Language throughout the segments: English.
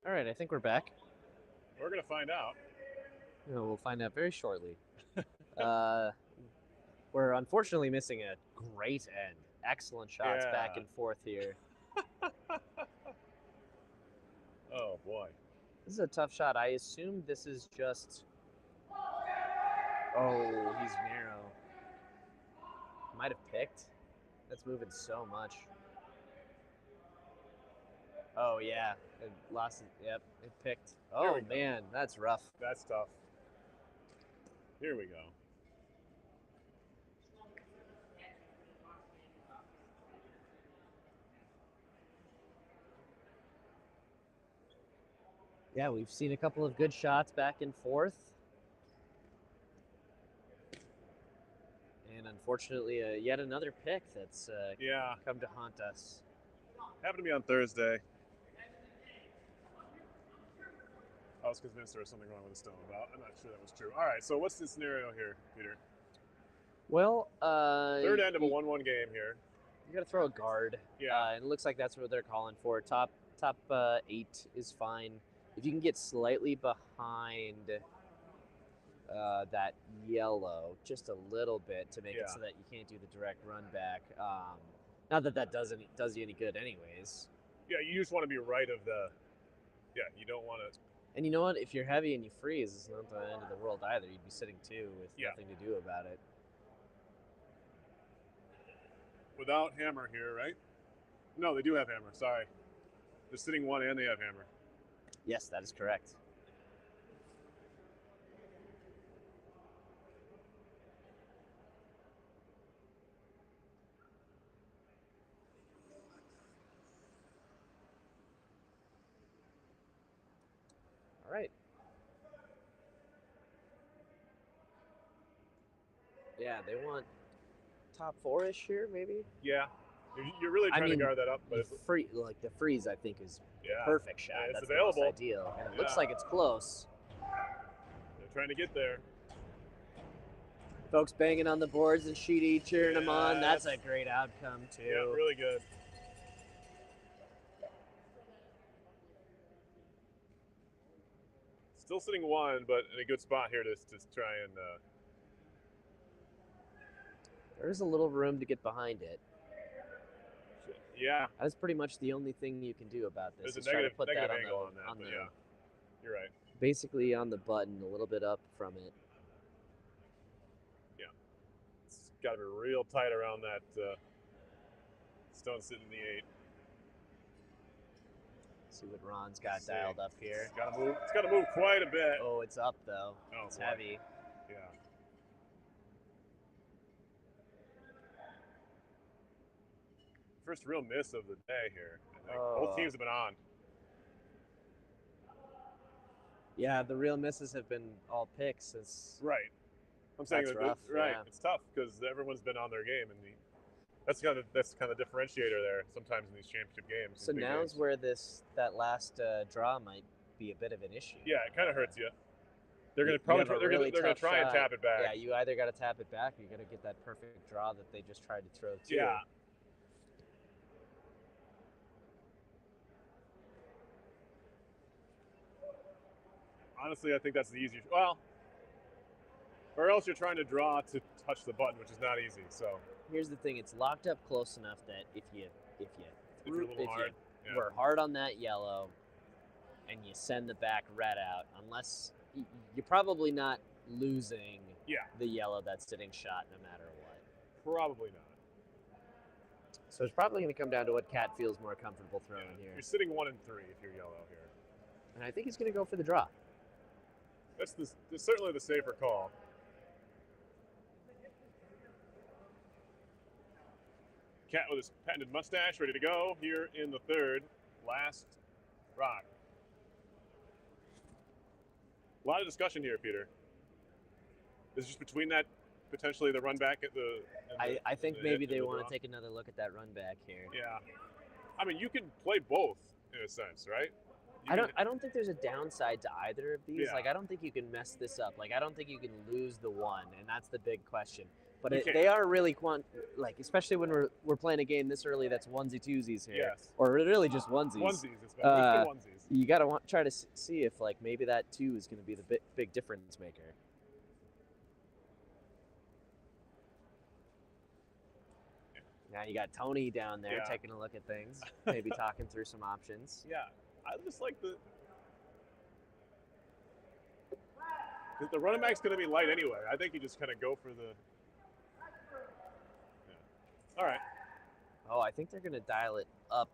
All right, I think we're back. We're going to find out. We'll find out very shortly. Uh, we're unfortunately missing a great end. Excellent shots back Yeah. and forth here. Oh, boy. This is a tough shot. I assume this is just. Oh, he's narrow. Might have picked. That's moving so much. Oh yeah, it lost it. Yep, it picked. Oh man, that's rough. That's tough. Here we go. Yeah, we've seen a couple of good shots back and forth. And unfortunately, yet another pick that's come to haunt us. Happened to me on Thursday. I was convinced there was something wrong with the stone. I'm not sure that was true. All right, so what's the scenario here, Peter? Well, third end of a 1-1 game here. You got to throw a guard. Yeah. And it looks like that's what they're calling for. Top 8 is fine. If you can get slightly behind that yellow just a little bit to make it so that you can't do the direct run back. Not that that does you any good anyways. Yeah, you just want to be right of the. Yeah, you don't want to. And you know what? If you're heavy and you freeze, it's not the end of the world either. You'd be sitting 2 with nothing to do about it. Without hammer here, right? No, they do have hammer. Sorry. They're sitting 1 and they have hammer. Yes, that is correct. All right. Yeah, they want top 4-ish here, maybe. Yeah, you're really trying to guard that up, but the freeze, I think, is the perfect shot. It's That's available. The most ideal, and it looks like it's close. They're trying to get there. Folks banging on the boards and Sheedy cheering them on. That's a great outcome too. Yeah, really good. Still sitting 1, but in a good spot here to try and. There's a little room to get behind it. Yeah. That's pretty much the only thing you can do about this. There's a negative, try to put that angle on that, but yeah. You're right. Basically on the button, a little bit up from it. Yeah. It's got to be real tight around that stone sitting in the 8. See what Ron's got dialed up here. It's got to move quite a bit. Oh, it's up though. Oh, it's heavy. Yeah. First real miss of the day here. Both teams have been on. Yeah, the real misses have been all picks. Right. I'm saying that's rough. Right. Yeah. It's tough because everyone's been on their game, and that's kind of the differentiator there. Sometimes in these championship games. So now's where that last draw might be a bit of an issue. Yeah, it kind of hurts you. They're going to probably they're going to try and tap it back. Yeah, you either got to tap it back or you got to get that perfect draw that they just tried to throw too. Yeah. Honestly, I think that's the easier. Well, or else you're trying to draw to touch the button, which is not easy. So here's the thing: it's locked up close enough that if you yeah. were hard on that yellow, and you send the back red out, unless you're probably not losing the yellow that's sitting shot no matter what. Probably not. So it's probably going to come down to what Cat feels more comfortable throwing here. You're sitting 1 and 3 if you're yellow here. And I think he's going to go for the draw. That's certainly the safer call. Cat with his patented mustache ready to go here in the 3rd. Last rock. A lot of discussion here, Peter. Is it just between that, potentially the run back at the... I think maybe they want to take another look at that run back here. Yeah. I mean, you can play both in a sense, right? I don't think there's a downside to either of these. Yeah. Like, I don't think you can mess this up. Like, I don't think you can lose the 1, and that's the big question. But they are really especially when we're playing a game this early that's onesie twosies here. Yes. Or really just onesies. Onesies. It's been onesies. You got to try to see if like maybe that 2 is going to be the big difference maker. Now you got Tony down there taking a look at things, maybe talking through some options. Yeah, I just like the running back's going to be light anyway. I think you just kind of go for the. Yeah. All right. Oh, I think they're going to dial it up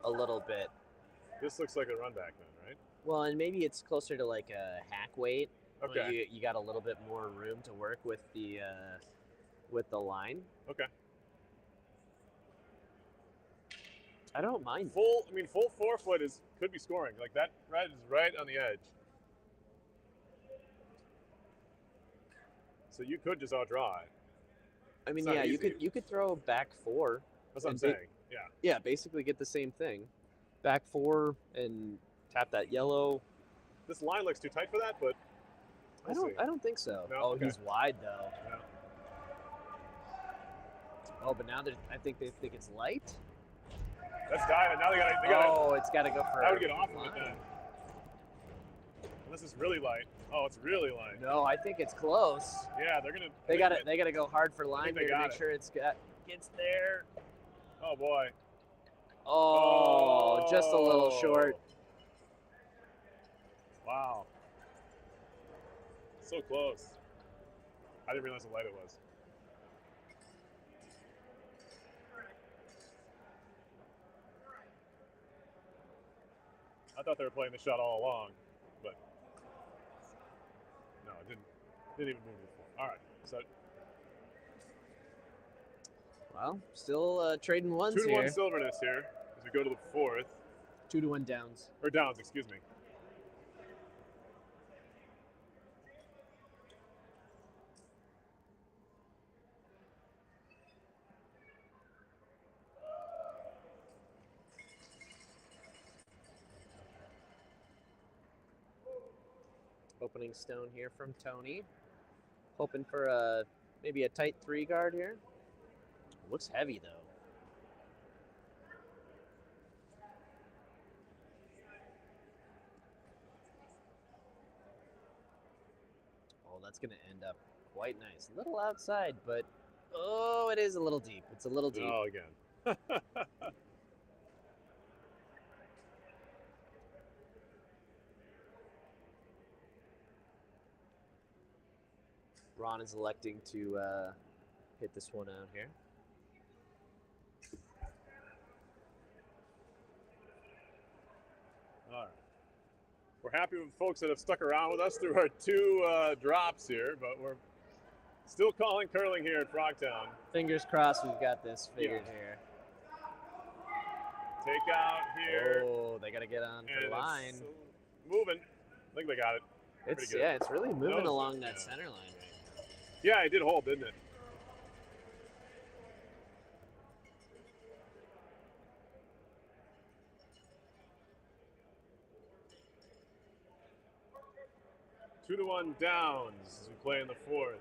a little bit. This looks like a run back then, right? Well, and maybe it's closer to like a hack weight. Okay. You got a little bit more room to work with the line. Okay. I don't mind. Full 4-foot could be scoring. Like that red is right on the edge. So you could just outdraw it. I mean, yeah, you could throw back 4. That's what I'm saying. Yeah. Yeah, basically get the same thing. Back 4 and tap that yellow. This line looks too tight for that, but I don't think so. No? Oh, Okay. He's wide though. Yeah. Oh, but now I think they think it's light. That's diving. Now they got. Oh, it's got to go for. I would get off of it then. Unless it's really light. Oh, it's really light. No, I think it's close. Yeah, they're gonna. They got to go hard for line here to make sure gets there. Oh boy. Oh, just a little short. Wow. So close. I didn't realize how light it was. I thought they were playing the shot all along, but no, it didn't even move before. All right, so well, still trading ones 2-1 here. Silverness here as we go to the fourth. 2-1 downs. Or downs, excuse me. Opening stone here from Tony. Hoping for maybe a tight 3 guard here. Looks heavy though. Oh, that's gonna end up quite nice. A little outside, but oh, it is a little deep. It's a little deep. Oh, again. Ron is electing to hit this one out here. All right. We're happy with folks that have stuck around with us through our 2 drops here, but we're still calling curling here at Frogtown. Fingers crossed we've got this figured here. Take out here. Oh, they got to get on for line. Moving. I think they got it. It's really moving along that center line right now. Yeah, it did hold, didn't it? Two to 1 downs as we play in the fourth.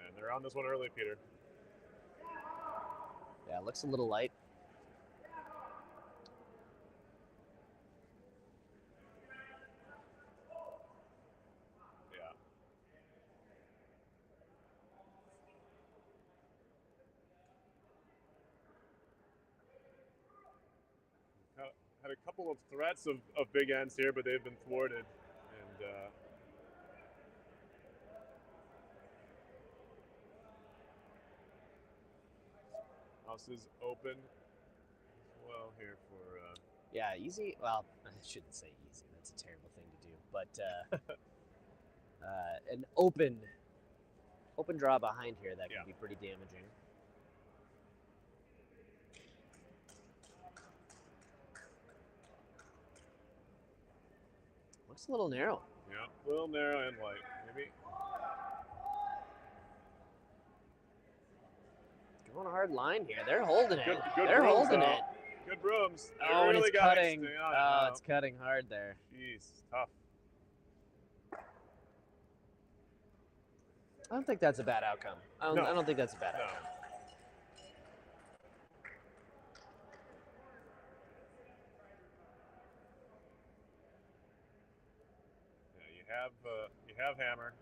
And they're on this one early, Peter. Yeah, it looks a little light. Had a couple of threats of big ends here, but they've been thwarted. And house is open as well here for. Yeah, easy. Well, I shouldn't say easy. That's a terrible thing to do. But an open draw behind here that can be pretty damaging. Looks a little narrow. Yeah, a little narrow and light, maybe. Going a hard line here. They're holding it. Good They're brooms, holding though. it. Good brooms. They Oh, and really it's got cutting. it. It's cutting hard there. Jeez, tough. I don't think that's a bad outcome. I No. don't think that's a bad No. outcome. Yeah, you have hammer.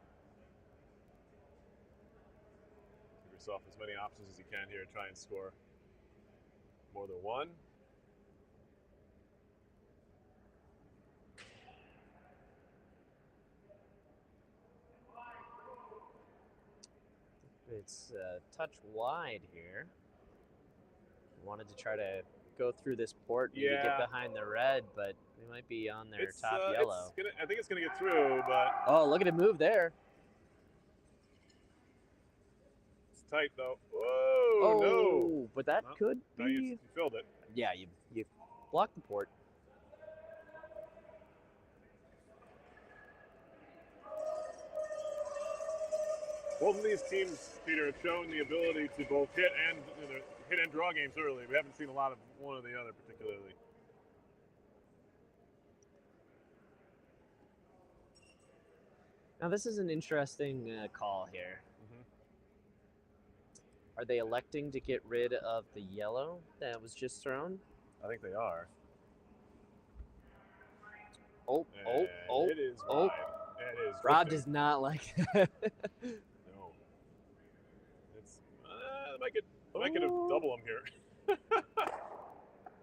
Give yourself as many options as you can here. Try and score more than one. It's a touch wide here. Wanted to try to go through this port, maybe get behind the red, but they might be on their top yellow. I think it's gonna get through, but oh, look at it move there. It's tight though. Whoa, no! But that could be. No, you filled it. Yeah, you blocked the port. Both of these teams, Peter, have shown the ability to both hit and draw games early. We haven't seen a lot of one or the other particularly. Now this is an interesting call here. Mm-hmm. Are they electing to get rid of the yellow that was just thrown? I think they are. Oh! It is wide. It is. Rob does not like that. No. It's I might get a double him here.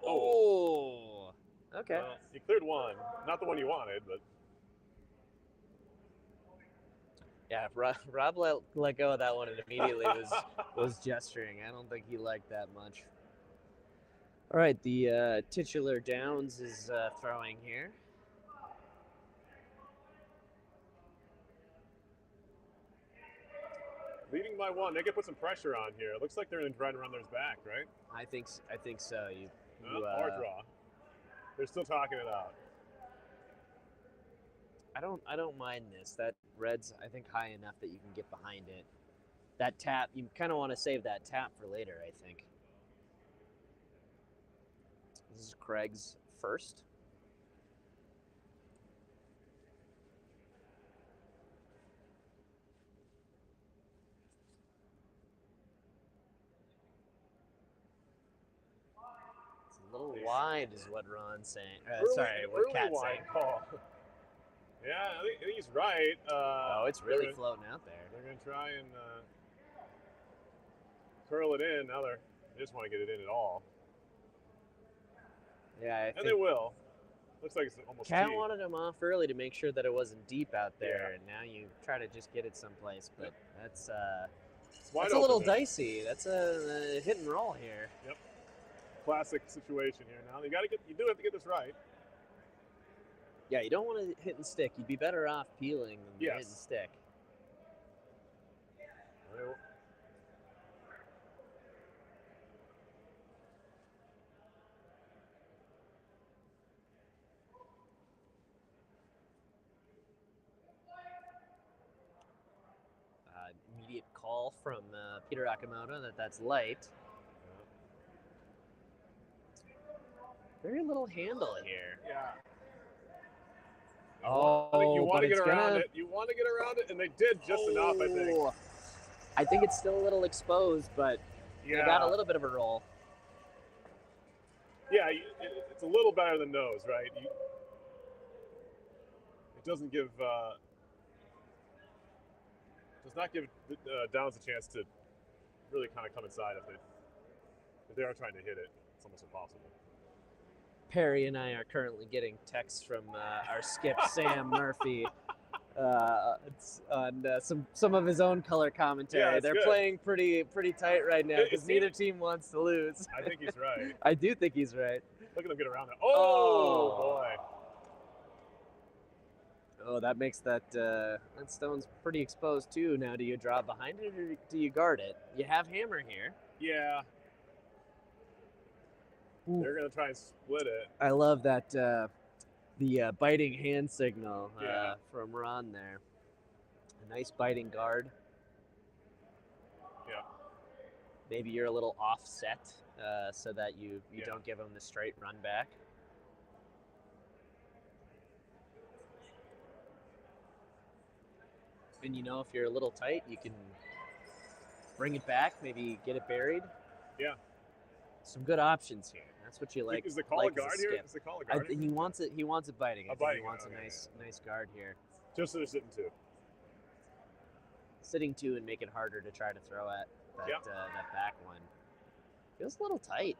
Oh. Okay. Well, you cleared one, not the one you wanted, but. Yeah, Rob let go of that one and immediately was gesturing. I don't think he liked that much. All right, the titular Downs is throwing here. Leading by one, they could put some pressure on here. It looks like they're going to try to run theirs back, right? I think so. Or draw. They're still talking it out. I don't mind this. That red's I think high enough that you can get behind it. That tap, you kind of want to save that tap for later, I think. This is Craig's first. It's a little wide is what Ron's saying. What Cat's saying. Call. Yeah, I think he's right. It's really floating out there. They're going to try and curl it in. Now they just want to get it in at all. Yeah, and they will. Looks like it's almost Cat wanted him off early to make sure that it wasn't deep out there, and now you try to just get it someplace. But that's a little dicey. That's a hit and roll here. Yep. Classic situation here. Now you do have to get this right. Yeah, you don't want to hit and stick. You'd be better off peeling than hit and stick. Immediate call from Peter Akamoto that's light. Very little handle here. Yeah. You want to get around it. You want to get around it, and they did just enough, I think. I think it's still a little exposed, but they got a little bit of a roll. Yeah, it's a little better than nose, right? It doesn't give, does not give Downs a chance to really kind of come inside if they are trying to hit it. It's almost impossible. Perry and I are currently getting texts from our skip Sam Murphy on some of his own color commentary. They're playing pretty tight right now because neither team wants to lose. I think he's right. I do think he's right. Look at him get around it. Oh boy. Oh, that makes that stone's pretty exposed too. Now, do you draw behind it or do you guard it? You have hammer here. Yeah. Ooh. They're going to try and split it. I love that the biting hand signal from Ron there. A nice biting guard. Yeah. Maybe you're a little offset so that you don't give him the straight run back. And if you're a little tight, you can bring it back, maybe get it buried. Yeah. Some good options here. That's what you like. Is the call like a guard here? Is the call a guard? He wants it. He wants it biting. I think biting, he wants okay, a nice guard here. Just so they're sitting two. Sitting two and make it harder to try to throw at that back one. Feels a little tight.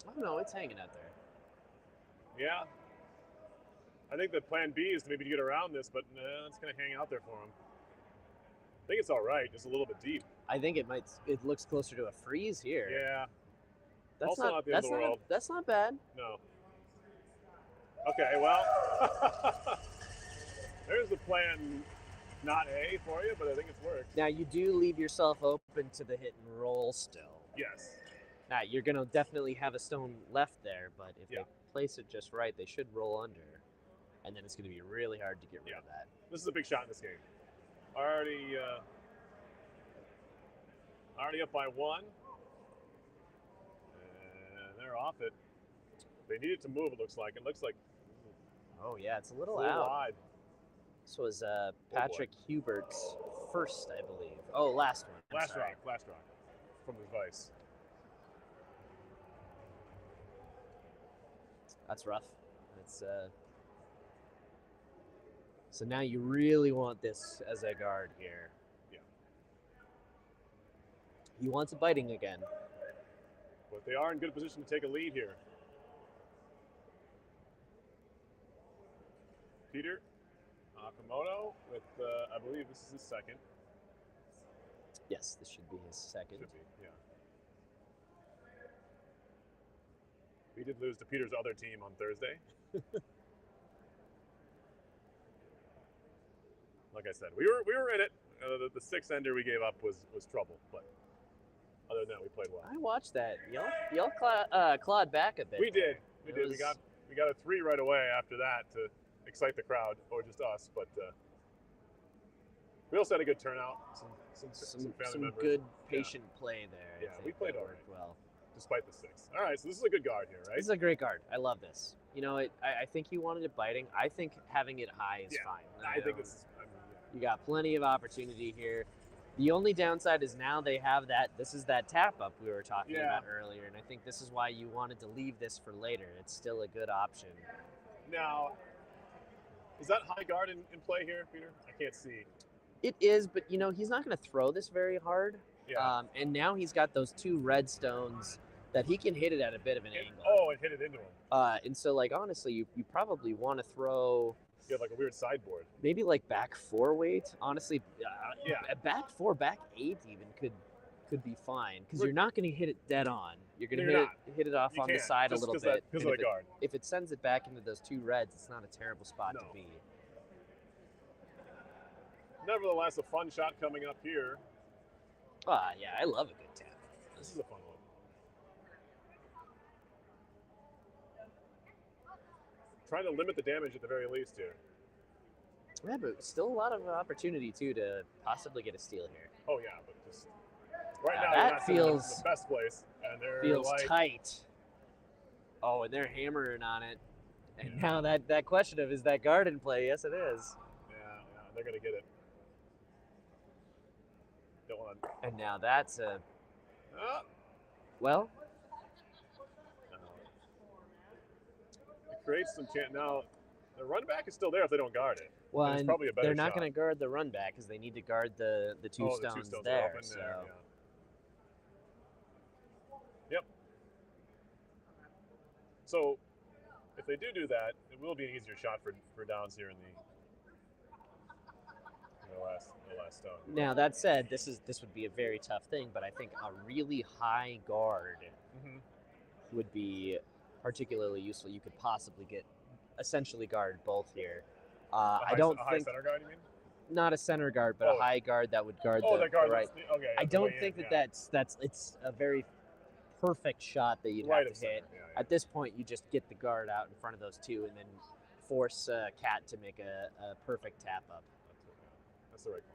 Oh no, it's hanging out there. Yeah. I think the plan B is maybe to get around this, but it's going to hang out there for him. I think it's all right, just a little bit deep. I think it looks closer to a freeze here. Yeah. That's also not the end of the world. That's not bad. No. Okay, well, there's the plan, not A for you, but I think it's worked. Now you do leave yourself open to the hit and roll still. Yes. Now you're gonna definitely have a stone left there, but if they place it just right, they should roll under, and then it's gonna be really hard to get rid of that. This is a big shot in this game. Already up by one, and they're off it. They needed to move. It looks like. Oh yeah, it's a little out. Wide. This was Patrick Hubert's first, I believe. Oh, last one. Last rock from the Vice. That's rough. That's so now you really want this as a guard here. Yeah. He wants it biting again. But they are in good position to take a lead here. Peter Okamoto with, I believe this is his second. Yes, this should be his second. Should be, yeah. We did lose to Peter's other team on Thursday. Like I said, we were in it. The sixth ender we gave up was trouble, but other than that, we played well. I watched that. Y'all clawed back a bit. We did. We got a 3 right away after that to excite the crowd, or just us. But we also had a good turnout. Some family members. Good patient play there. Yeah, we played all right. Well, despite the 6. All right, so this is a good guard here, right? This is a great guard. I love this. I think he wanted it biting. I think having it high is fine. I think this is. You got plenty of opportunity here. The only downside is now they have that. This is that tap up we were talking about earlier, and I think this is why you wanted to leave this for later. It's still a good option. Now, is that high guard in play here, Peter? I can't see. It is, but he's not going to throw this very hard. Yeah. And now he's got those 2 red stones that he can hit it at a bit of an angle. Oh, and hit it into him. And so, honestly, you probably want to throw. You have like a weird sideboard. Maybe back 4 weight. Honestly, back 4, back 8 even could be fine because you're not going to hit it dead on. You're going to hit it off on the side a little bit. Because of the guard. If it sends it back into those 2 reds, it's not a terrible spot to be. Nevertheless, a fun shot coming up here. Yeah, I love a good tap. This is a fun one. Trying to limit the damage at the very least here. Yeah, but still a lot of opportunity too to possibly get a steal here. Oh yeah, but just right now that you're not feels in the best place, and they're feels tight. Oh, and they're hammering on it. And now that question of is that guard in play? Yes, it is. Yeah, they're gonna get it. Don't want to. And now that's a. Well. Creates some chance. Now, the run back is still there if they don't guard it. Well, and probably a better they're not shot. going to guard the run back because they need to guard the 2 stones, the 2 stones there. Are open so. there, Yep. So, if they do that, it will be an easier shot for downs here in the last stone. Now that said, this would be a very tough thing, but I think a really high guard would be particularly useful. You could possibly get essentially guard both here. I don't think high center guard, you mean? Not a center guard, but a high guard that would guard the right. Okay. I don't think that's it's a very perfect shot that you'd have to hit. At this point, you just get the guard out in front of those 2 and then force Cat to make a perfect tap up. That's the right call.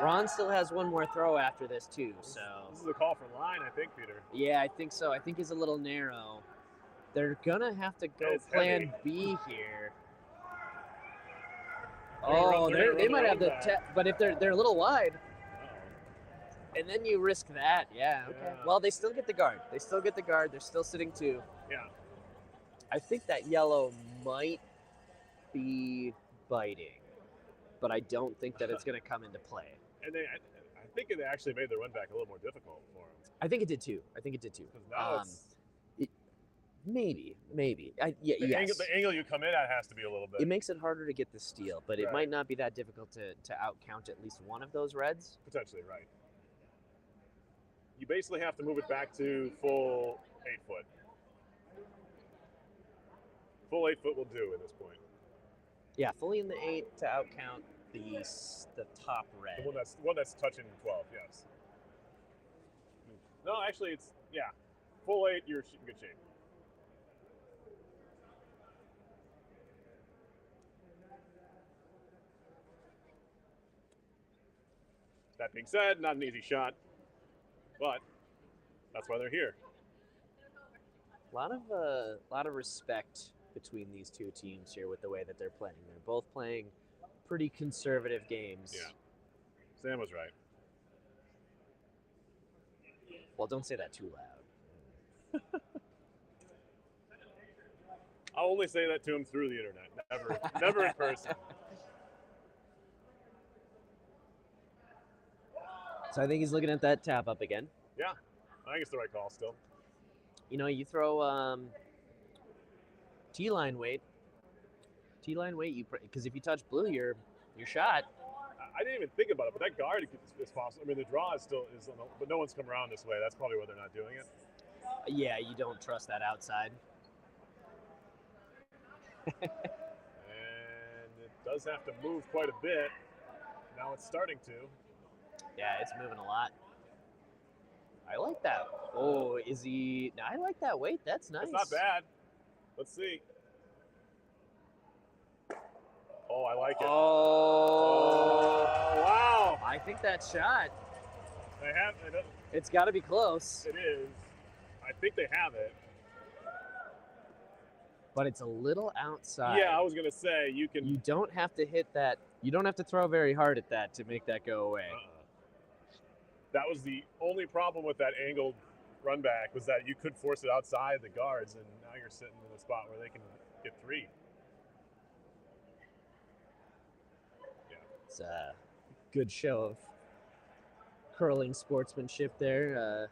Ron still has one more throw after this too, so. This is a call for line, I think, Peter. Yeah, I think so. I think he's a little narrow. They're gonna have to go It's plan heavy. B here. They're gonna Oh, run- they're gonna they run might their have the. own back. But if they're a little wide, Uh-oh. and then you risk that, yeah. Okay. Yeah. Well, they still get the guard. They still get the guard. They're still sitting 2. Yeah. I think that yellow might be biting, but I don't think that it's gonna come into play. And I think it actually made the run back a little more difficult for him. I think it did too. Because now Maybe. the Yes. angle you come in at has to be a little bit. It makes it harder to get the steal, but it Right. might not be that difficult to outcount at least one of those reds. Potentially, right. You basically have to move it back to full 8 foot. Full 8 foot will do at this point. Yeah, fully in the 8 to outcount the top The red. one that's touching 12, yes. No, actually, it's, yeah. Full 8, you're in good shape. That being said, not an easy shot, but that's why they're here. A lot of respect between these two teams here with the way that they're playing. They're both playing pretty conservative games. Yeah. Sam was right. Well, don't say that too loud. I'll only say that to him through the internet, never in person. So I think he's looking at that tap up again. Yeah, I think it's the right call still. You know, you throw T-line weight. T-line weight, because if you touch blue, your shot. I didn't even think about it, but that guard is possible. I mean, the draw is still is, but no one's come around this way. That's probably why they're not doing it. Yeah, you don't trust that outside. And it does have to move quite a bit. Now it's starting to. Yeah, it's moving a lot. I like that. Oh, is he? I like that weight. That's nice. It's not bad. Let's see. Oh, I like it. Oh, Wow. I think that shot. They have it. It's got to be close, It is. I think they have it. but it's a little outside. Yeah, I was gonna say you can. You don't have to hit that. You don't have to throw very hard at that to make that go away. That was the only problem with that angled run back was that you could force it outside the guards, and now you're sitting in a spot where they can get 3. It's a good show of curling sportsmanship there.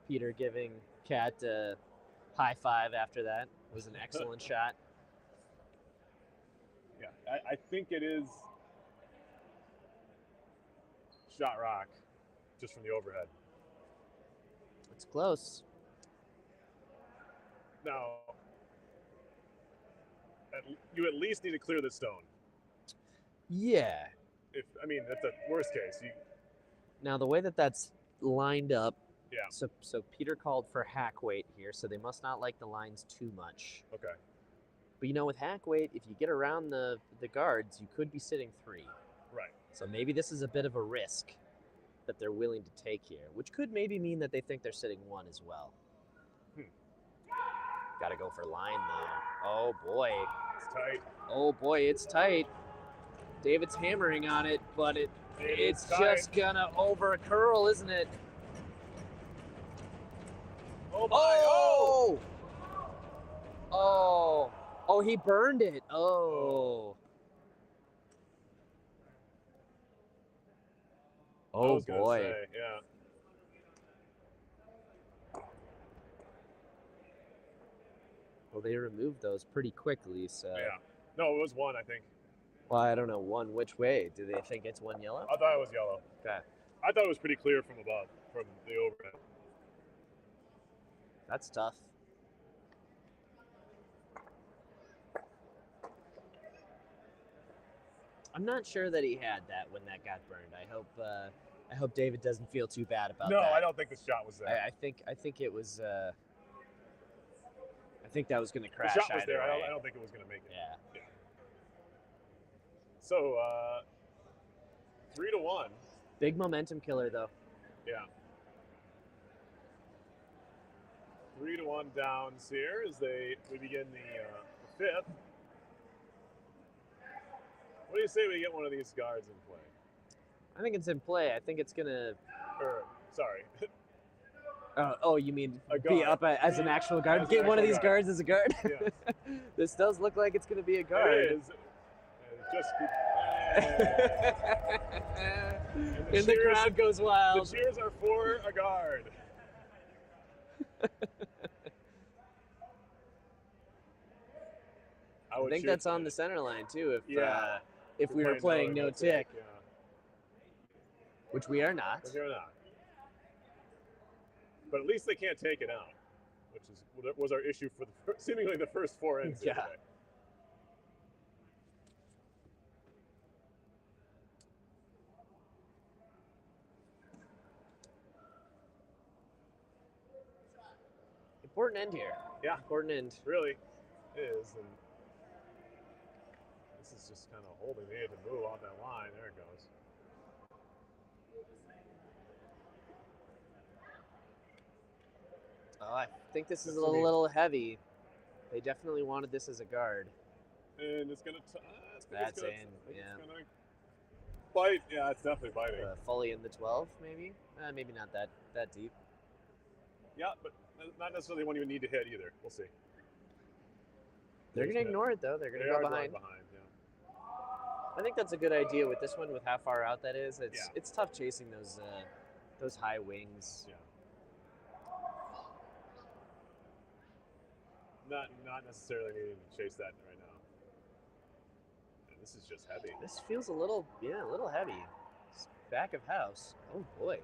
Peter giving Kat a high five after that. It was an excellent shot. Yeah, I think it is shot rock, just from the overhead. It's close. Now, you at least need to clear the stone. Yeah. That's the worst case. Now the way that that's lined up. Yeah. So Peter called for hack weight here, so they must not like the lines too much. Okay. But you know, with hack weight, if you get around the guards, you could be sitting 3. Right. So maybe this is a bit of a risk that they're willing to take here, which could maybe mean that they think they're sitting 1 as well. Got to go for line though. Oh boy. It's tight. Oh boy, it's tight. David's hammering on it, but it's just gonna over curl, isn't it? Oh my! Oh! Oh! Oh, he burned it. Oh. I Oh was gonna boy. say, yeah. Well, they removed those pretty quickly, so. Yeah. No, it was 1, I think. Well, I don't know. 1 which way? Do they think it's 1 yellow? I thought it was yellow. Okay. I thought it was pretty clear from above, from the overhead. That's tough. I'm not sure that he had that when that got burned. I hope David doesn't feel too bad about No, that. I don't think the shot was there. I think it was. I think that was going to crash. The shot was either there. way. I don't think it was going to make it. Yeah. So, 3-1. Big momentum killer, though. Yeah. 3-1 downs here as we begin the fifth. What do you say we get one of these guards in play? I think it's in play. I think it's gonna. Sorry. Oh, you mean A be guard. up as an actual guard? As an Get one of actual these guard. guards as a guard. Yes. This does look like it's gonna be a guard. It is. Just And the crowd goes wild. The cheers are for a guard. I think that's on the center line too. If we We're were playing no tick, yeah. which we are not. But they're not. But at least they can't take it out, which was our issue for seemingly the first 4 ends. Yeah. Today. Important end here. Yeah. Important end. Really is. And this is just kind of holding. They had to move off that line. There it goes. Oh, I think this is a little heavy. They definitely wanted this as a guard. And it's gonna. That's in. Yeah. It's gonna bite. Yeah, it's definitely biting. Fully in the 12, maybe. Maybe not that deep. Yeah, but not necessarily one you would need to hit either. We'll see. They're gonna ignore it though. They're gonna go behind. Yeah. I think that's a good idea with this one, with how far out that is. Yeah. It's tough chasing those high wings. Yeah. Not necessarily needing to chase that right now. And this is just heavy. This feels a little heavy. It's back of house. Oh boy.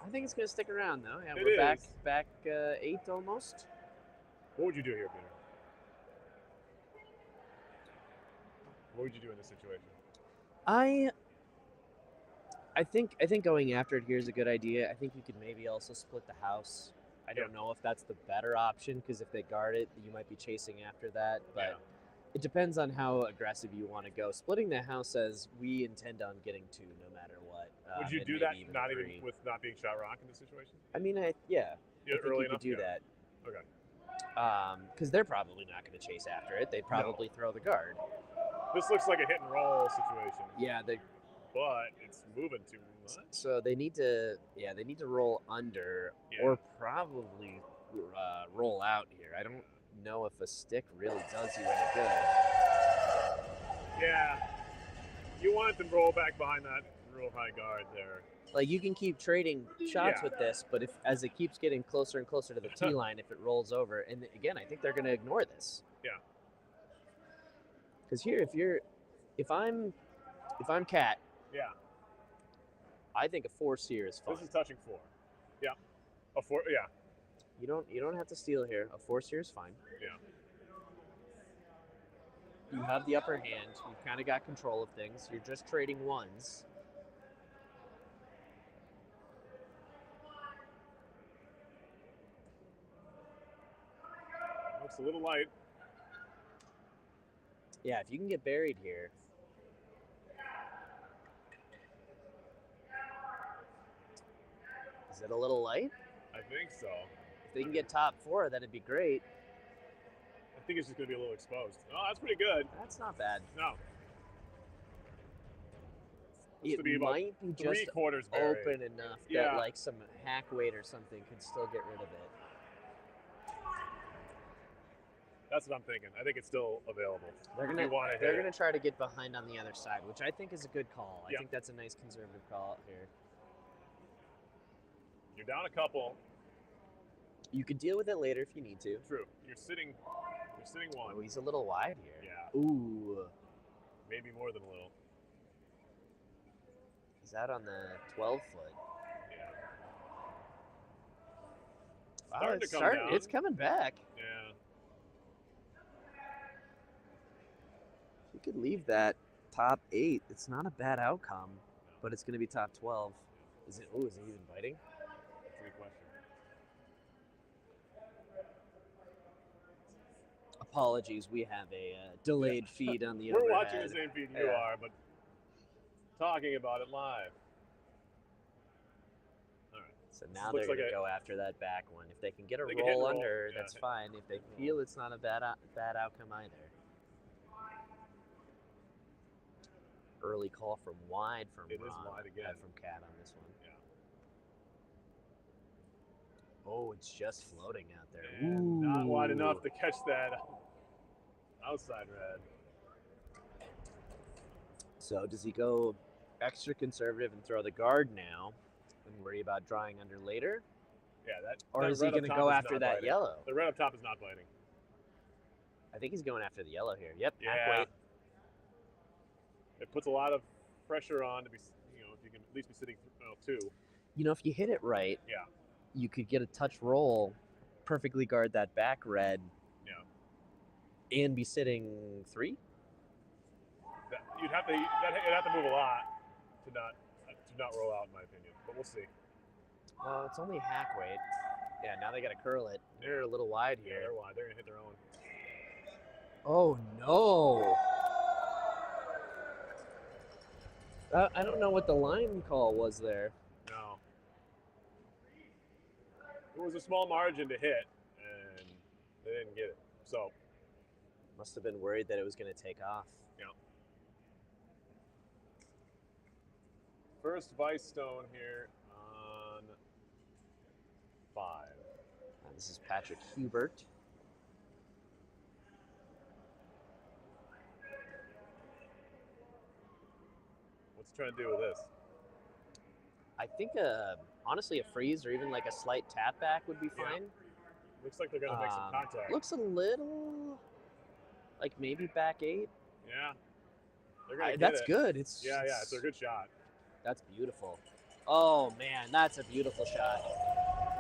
I think it's gonna stick around though. Yeah, we're back 8 almost. What would you do here, Peter? What would you do in this situation? I think going after it here is a good idea. I think you could maybe also split the house. I don't know if that's the better option, because if they guard it, you might be chasing after that. But it depends on how aggressive you want to go. Splitting the house says we intend on getting 2 no matter what. Would you do that not 3. even with not being shot rock in this situation? I mean, I think early you enough could do that. Okay. Because they're probably not going to chase after it. They'd probably throw the guard. This looks like a hit and roll situation. Yeah, but it's moving too much. So they need to roll under, or probably roll out here. I don't know if a stick really does you any good. Yeah, you want it to roll back behind that real high guard there. Like, you can keep trading shots with this, but as it keeps getting closer and closer to the T line, if it rolls over, and again, I think they're going to ignore this. Yeah. Because here, if I'm Cat. Yeah. I think a force here is fine. This is touching 4. Yeah. A 4. Yeah. You don't have to steal here. A force here is fine. Yeah. You have the upper hand. You've kind of got control of things. You're just trading ones. Looks a little light. Yeah, if you can get buried here. Is it a little light? I think so. If they can get top 4, that'd be great. I think it's just going to be a little exposed. Oh, that's pretty good. That's not bad. No. It might be just quarters buried. open enough that like some hack weight or something could still get rid of it. That's what I'm thinking. I think it's still available. They're gonna try to get behind on the other side, which I think is a good call. I think that's a nice conservative call here. You're down a couple. You could deal with it later if you need to. True. You're sitting 1. Oh, he's a little wide here. Yeah. Ooh. Maybe more than a little. He's out on the 12-foot. Yeah. Wow, it's coming back. Yeah. You could leave that top 8. It's not a bad outcome, but it's going to be top 12. Is it even biting? That's a good question. Apologies, we have a delayed feed on the overhead. We're watching the same feed you are, but talking about it live. All right. So now looks they're like going to a- go after that back one. If they can get a They can hit and roll roll, under, yeah. that's fine. If they Hit and feel it's not a bad outcome either. Early call from wide from It is Ron, wide again. from Cat on this one. Yeah. Oh, it's just floating out there. And not wide Ooh. enough to catch that outside red. So does he go extra conservative and throw the guard now and worry about drawing under later? Yeah, that. Or that is he red up going to top go is after not that biting. yellow? The red up top is not biting. I think he's going after the yellow here. Yep, Yeah. hack weight. It puts a lot of pressure on to be, if you can at least be sitting two. You know, if you hit it right, Yeah. you could get a touch roll, perfectly guard that back red, and be sitting 3. You'd have to move a lot to not roll out, in my opinion. But we'll see. Well, it's only hack weight. Yeah, now they got to curl it. They're a little wide Yeah, here. they're wide. They're gonna hit their own. Oh no! I don't know what the line call was there. No. It was a small margin to hit, and they didn't get it. So. Must have been worried that it was going to take off. Yeah. First Vice Stone here on 5. This is Patrick Hubert. What's he trying to do with this? I think, honestly, a freeze or even like a slight tap back would be fine. Looks like they're going to make some contact. Looks a little like maybe back 8. Yeah. They're gonna that's good. It's a good shot. That's beautiful. Oh, man, that's a beautiful shot.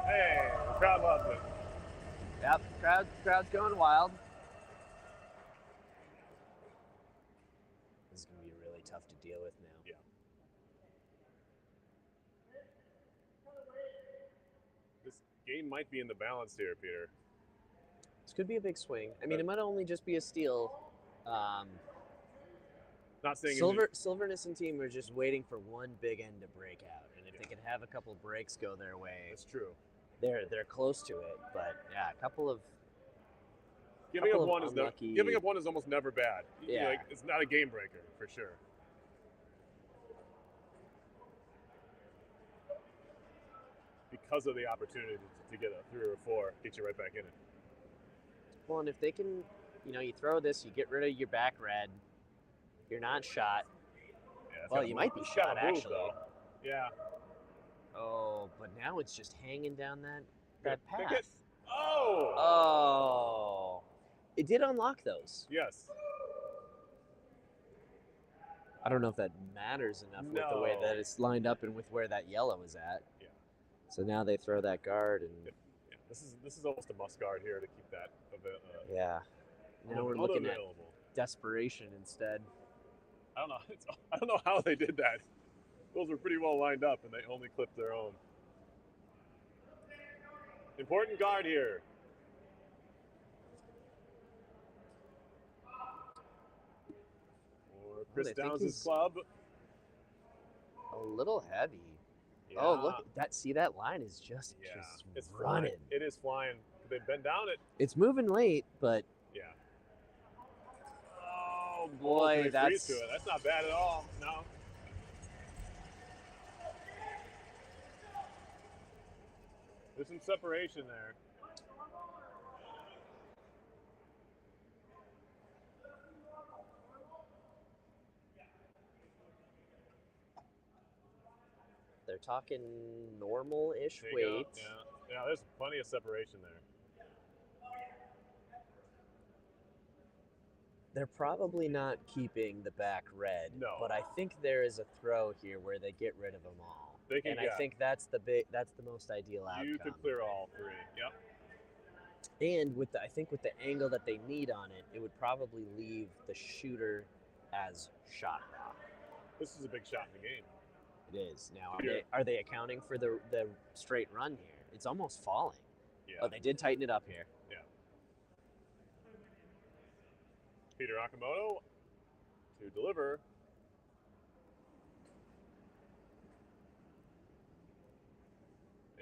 Hey, the crowd loves it. Yep, crowd's going wild. This is going to be really tough to deal with now. Yeah. This game might be in the balance here, Peter. This could be a big swing. I mean, it might only just be a steal. Not saying Silverness and team are just waiting for one big end to break out, and if they can have a couple breaks go their way, that's true. They're close to it. But yeah, a couple of giving up one is almost never bad. Yeah, it's not a game breaker for sure. Because of the opportunity to get a 3 or a 4, get you right back in it. Well, and if they can, you throw this, you get rid of your back red. You're not shot. Yeah, well, you might be shot, actually. Yeah. Oh, but now it's just hanging down that path. Oh! Oh. It did unlock those. Yes. I don't know if that matters enough with the way that it's lined up and with where that yellow is at. Yeah. So now they throw that guard and. Yeah. This is almost a must guard here to keep that. Yeah. Now we're looking at desperation instead. I don't know how they did that. Those were pretty well lined up, and they only clipped their own. Important guard here. For Chris Downs' club. A little heavy. Yeah. Oh, look! See that line is just it's running. Flying. It is flying. They bend down it. It's moving late, but yeah. Oh boy, that's not bad at all. No. There's some separation there. They're talking normal-ish weight. Yeah, there's plenty of separation there. They're probably not keeping the back red. No. But I think there is a throw here where they get rid of them all. They can, I think that's the most ideal outcome. You could clear all 3. Yep. And with the angle that they need on it, it would probably leave the shooter as shot block. This is a big shot in the game. It is. Now, are they accounting for the straight run here? It's almost falling. Yeah. Oh, they did tighten it up here. Yeah. Peter Akamoto to deliver.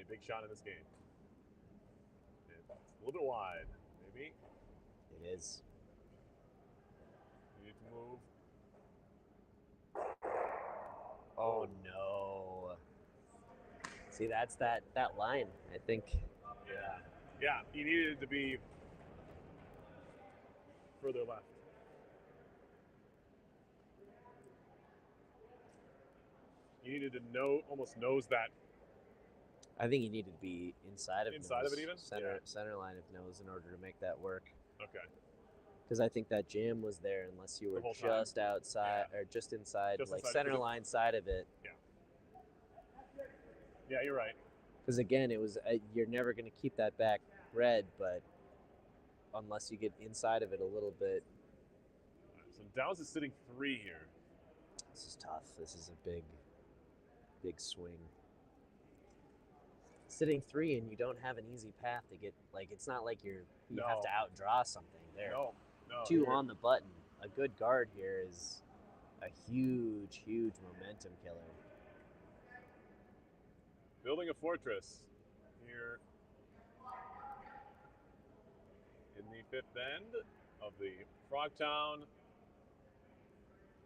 A big shot in this game. It's a little bit wide, maybe. It is. You need to move. Oh no. See, that's that line, I think. Yeah. Yeah, he needed to be further left. You needed to almost nose that. I think you needed to be inside of Inside nose, of it even? center line of nose in order to make that work. Okay. Because I think that jam was there unless you were The whole time? just outside or just inside, Just like inside, center 'cause it- line side of it. Yeah, you're right. Because again, it was you're never going to keep that back red, but unless you get inside of it a little bit. All right, so Downs is sitting 3 here. This is tough. This is a big swing. Sitting 3 and you don't have an easy path to get, like, it's not like you No. have to outdraw something there. No. 2 you're- on the button. A good guard here is a huge momentum killer. Building a fortress here in the 5th end of the Frogtown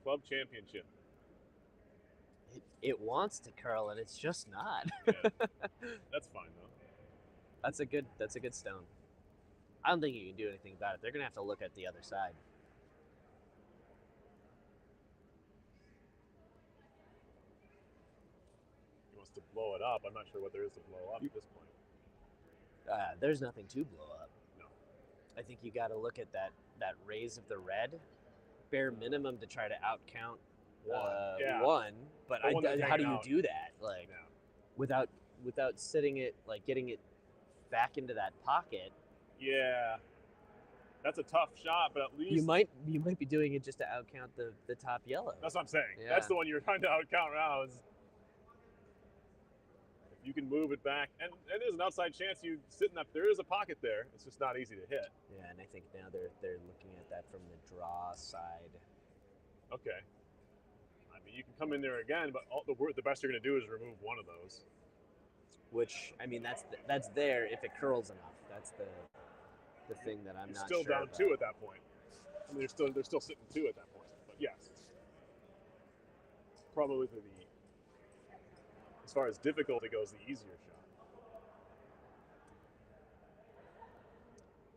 Club Championship. It wants to curl and it's just not. Yeah. That's fine though. That's a good stone. I don't think you can do anything about it. They're gonna have to look at the other side. He wants to blow it up. I'm not sure what there is to blow up at this point. There's nothing to blow up. No. I think you got to look at that raise of the red, bare minimum to try to outcount Yeah. one. But The one that's how do you hanging out. do that? Like Yeah. without sitting it, like getting it back into that pocket. Yeah. That's a tough shot, but at least You might be doing it just to outcount the top yellow. That's what I'm saying. Yeah. That's the one you're trying to outcount rounds. If you can move it back, and there's an outside chance you sit in that. There is a pocket there. It's just not easy to hit. Yeah, and I think now they're looking at that from the draw side. Okay. I mean, you can come in there again, but the best you're going to do is remove one of those. Which, I mean, that's there if it curls enough. That's the thing that I'm You're not still sure down about. 2 at that point. I mean, they're still sitting 2 at that point. But yes, probably as far as difficulty goes, the easier shot.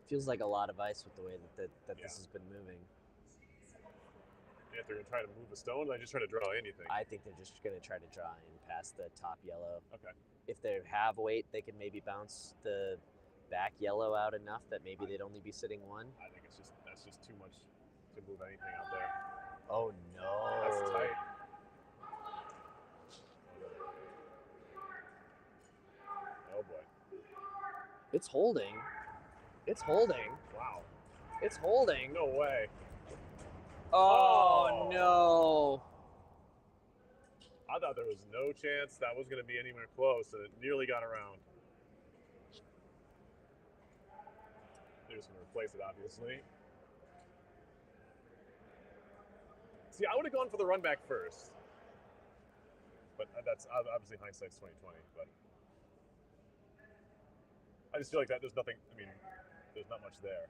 Feels like a lot of ice with the way that Yeah. this has been moving. If they're going to try to move a stone, they just try to draw anything. I think they're just going to try to draw in past the top yellow. Okay. If they have weight, they can maybe bounce the back yellow out enough that maybe they'd only be sitting 1. I think that's just too much to move anything out there. Oh no. That's tight. Oh boy. It's holding. It's holding. Wow. It's holding. No way. Oh, Oh. no. I thought there was no chance that was going to be anywhere close, and it nearly got around. They're just going to replace it, obviously. See, I would have gone for the run back first. But that's obviously hindsight's 2020. But I just feel like that there's nothing. I mean, there's not much there.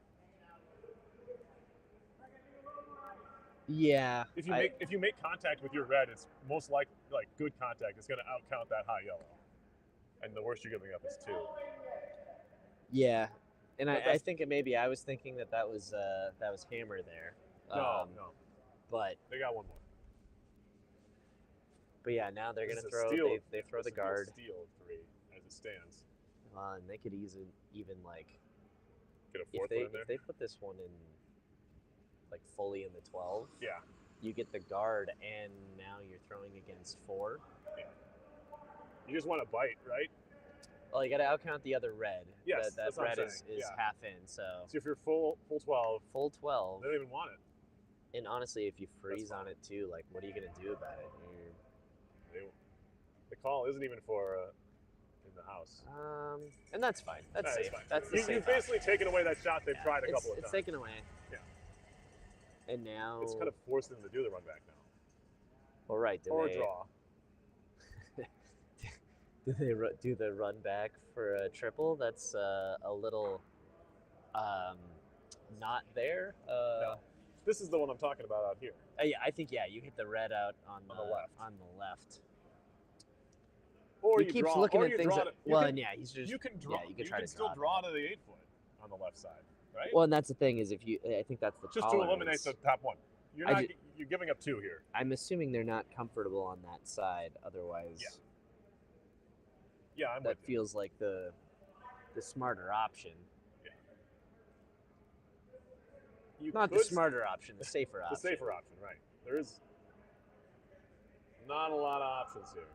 Yeah. If you make contact with your red, it's most like good contact. It's going to outcount that high yellow, and the worst you're giving up is 2. Yeah. And But I think I was thinking that was hammer there. No. But They got one more. yeah, now they're This gonna is a throw. steal. They throw the This would be a guard, Steal 3 as it stands. and they could even like Get a if fourth they one in there. if they put this one in like fully in the 12. Yeah. You get the guard, and now you're throwing against 4. You just want to bite, right? Well, you got to outcount the other red. Yes, that that's what I'm red is saying, yeah. half in. So So if you're full 12, full 12. they don't even want it. And honestly, if you freeze fine. on it too, like, what are you gonna do about it? The call isn't even for in the house. And that's fine. That's Nah, it's safe. fine. That's the You've safe basically taken away that shot they've option. tried a Yeah, couple of It's times. taken away. Yeah. And now It's kind of forced them to do the run back now. well, right? Or draw. Do they do the run back for a triple? That's a little not there. No. This is the one I'm talking about out here. Yeah, I think you hit the red out on the left. On the left. Or He you keeps draw, looking or at you things. draw That, to, you well, can, and yeah, he's just you can draw. you you can try can to still draw to the 8-foot on the left side, right? Well, and that's the thing is if you, I think that's the just to eliminate the top one. You're not. You're giving up 2 here. I'm assuming they're not comfortable on that side. Otherwise, yeah, that feels like the smarter option. Yeah. Not the smarter option, the safer option. The safer option, right? There is not a lot of options here.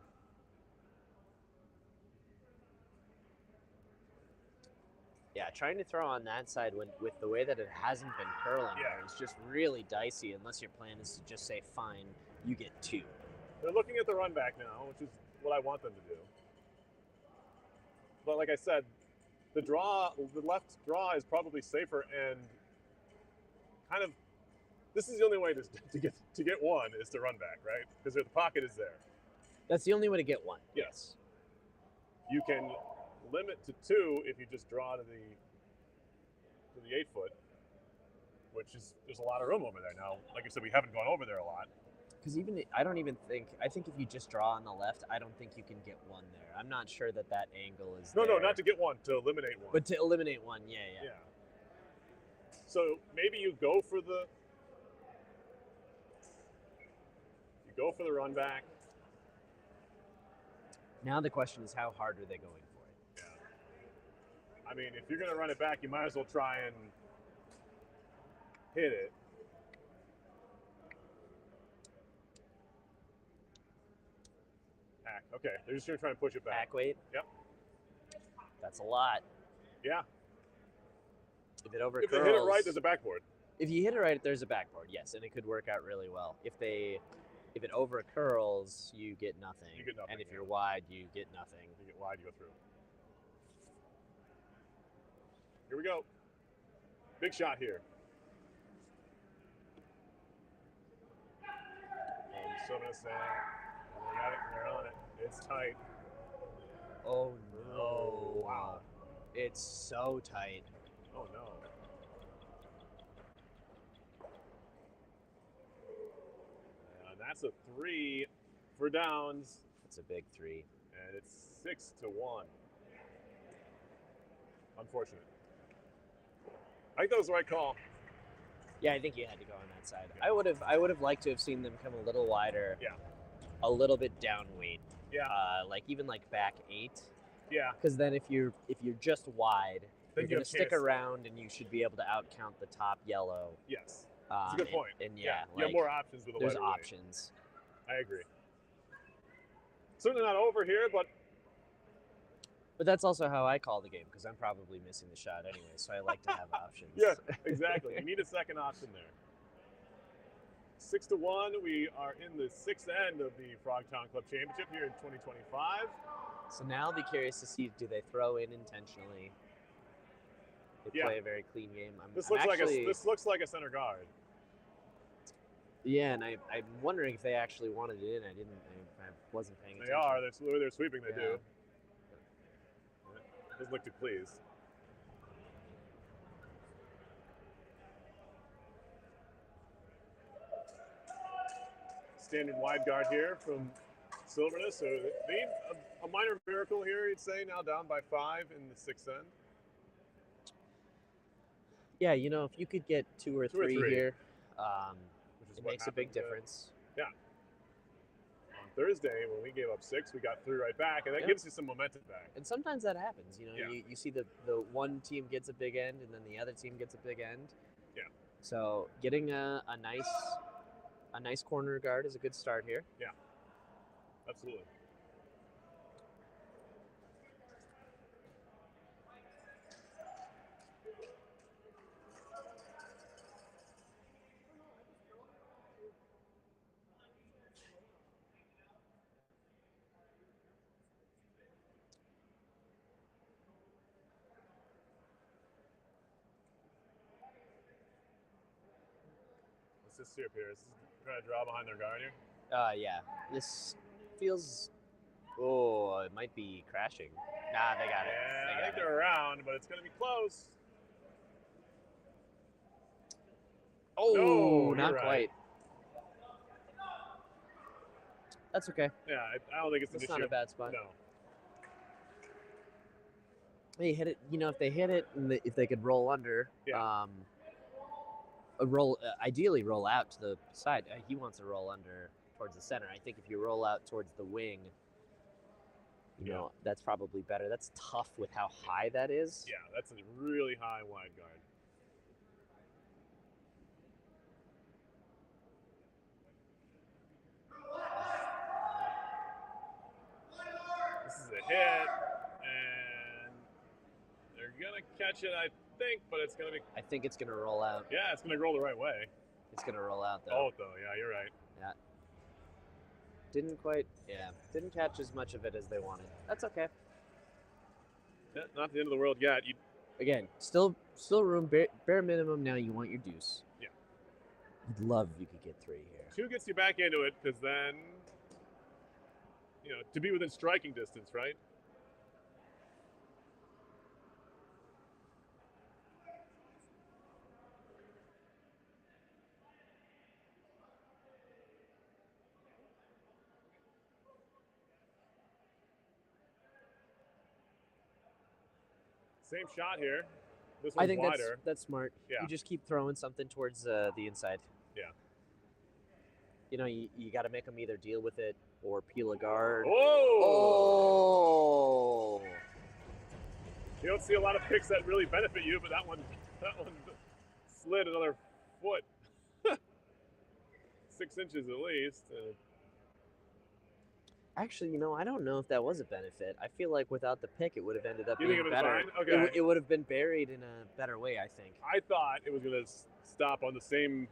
Yeah, trying to throw on that side with the way that it hasn't been curling there is just really dicey unless your plan is to just say, fine, you get 2. They're looking at the run back now, which is what I want them to do. But like I said, the left draw is probably safer and kind of, this is the only way to get 1 is to run back, right? Because the pocket is there. That's the only way to get 1. Yes. You can limit to 2 if you just draw to the 8-foot, which is, there's a lot of room over there now. Like I said, we haven't gone over there a lot. Because I think if you just draw on the left, I don't think you can get 1 there. I'm not sure that angle is No, there. not to get 1, to eliminate 1. But to eliminate 1, yeah. So maybe you go for the run back. Now the question is, how hard are they going for it? Yeah. I mean, if you're going to run it back, you might as well try and hit it. Hack. Okay, they're just going to try and push it back. Hack weight? Yep. That's a lot. Yeah. If it overcurls, if they hit it right, there's a backboard. If you hit it right, there's a backboard, yes, and it could work out really well. If it overcurls, you get nothing. You get nothing. And if you're wide, you get nothing. You get wide, you go through. Here we go. Big shot here. And Sylvanus saying, they got it, they're on it. It's tight. Oh no. Oh, wow. It's so tight. Oh no. And that's a 3 for downs. It's a big 3. And it's 6-1. Unfortunate. I think that was the right call. Yeah, I think you had to go on that side. Yeah. I would have liked to have seen them come a little wider. Yeah. A little bit down weight. Yeah. Like even like back 8. Yeah. Because then if you're just wide, then you're gonna stick around and you should be able to outcount the top yellow. Yes. That's a good point. And you have more options with a there's wider options. Weight. I agree. Certainly not over here, but that's also how I call the game because I'm probably missing the shot anyway, so I like to have options. Yeah, exactly. You need a second option there. 6-1. We are in the 6th end of the Frogtown Club Championship here in 2025. So now I'll be curious to see, do they throw in intentionally? They play a very clean game. This looks like a center guard. Yeah, and I'm wondering if they actually wanted it in. I wasn't paying attention. They are. They're sweeping. They do. Doesn't look too pleased. Standing wide guard here from Sylvanus. So they need a minor miracle here, you'd say, now down by 5 in the 6th end. Yeah, if you could get 2 or 3 here, it makes a big difference. Yeah. On Thursday, when we gave up 6, we got 3 right back, and that gives you some momentum back. And sometimes that happens. You see the one team gets a big end, and then the other team gets a big end. Yeah. So getting a nice corner guard is a good start here. Yeah. Absolutely. What's this here, Pierce? Trying to draw behind their guard here? Yeah. This feels Oh, it might be crashing. Nah, they got it. Yeah, They I got think it. they're around, but it's going to be close. Oh, No, not you're right. quite. That's okay. Yeah, I don't think it's an That's issue. not a bad spot. No. They hit it. You know, if they hit it, and if they could roll under, Yeah. ideally roll out to the side. He wants to roll under towards the center. I think if you roll out towards the wing, you know, that's probably better. That's tough with how high that is. Yeah, that's a really high wide guard. This is a hit, and they're gonna catch it, I think, but it's gonna be. I think it's gonna roll out. Yeah, it's gonna roll the right way. It's gonna roll out though. Oh, though, yeah, you're right. Yeah. Didn't catch as much of it as they wanted. That's okay. Yeah, not the end of the world yet. Again, still room. Bare minimum. Now you want your deuce. Yeah. You'd love if you could get 3 here. 2 gets you back into it, because then, you know, to be within striking distance, right? Same shot here. This one's I think wider. that's smart. Yeah. You just keep throwing something towards the inside. Yeah. You know, you got to make them either deal with it or peel a guard. Oh! Oh! You don't see a lot of picks that really benefit you, but that one slid another foot. 6 inches at least. Actually, you know, I don't know if that was a benefit. I feel like without the pick, it would have ended up You being think it was better. fine? Okay. It would have been buried in a better way, I think. I thought it was going to stop on the same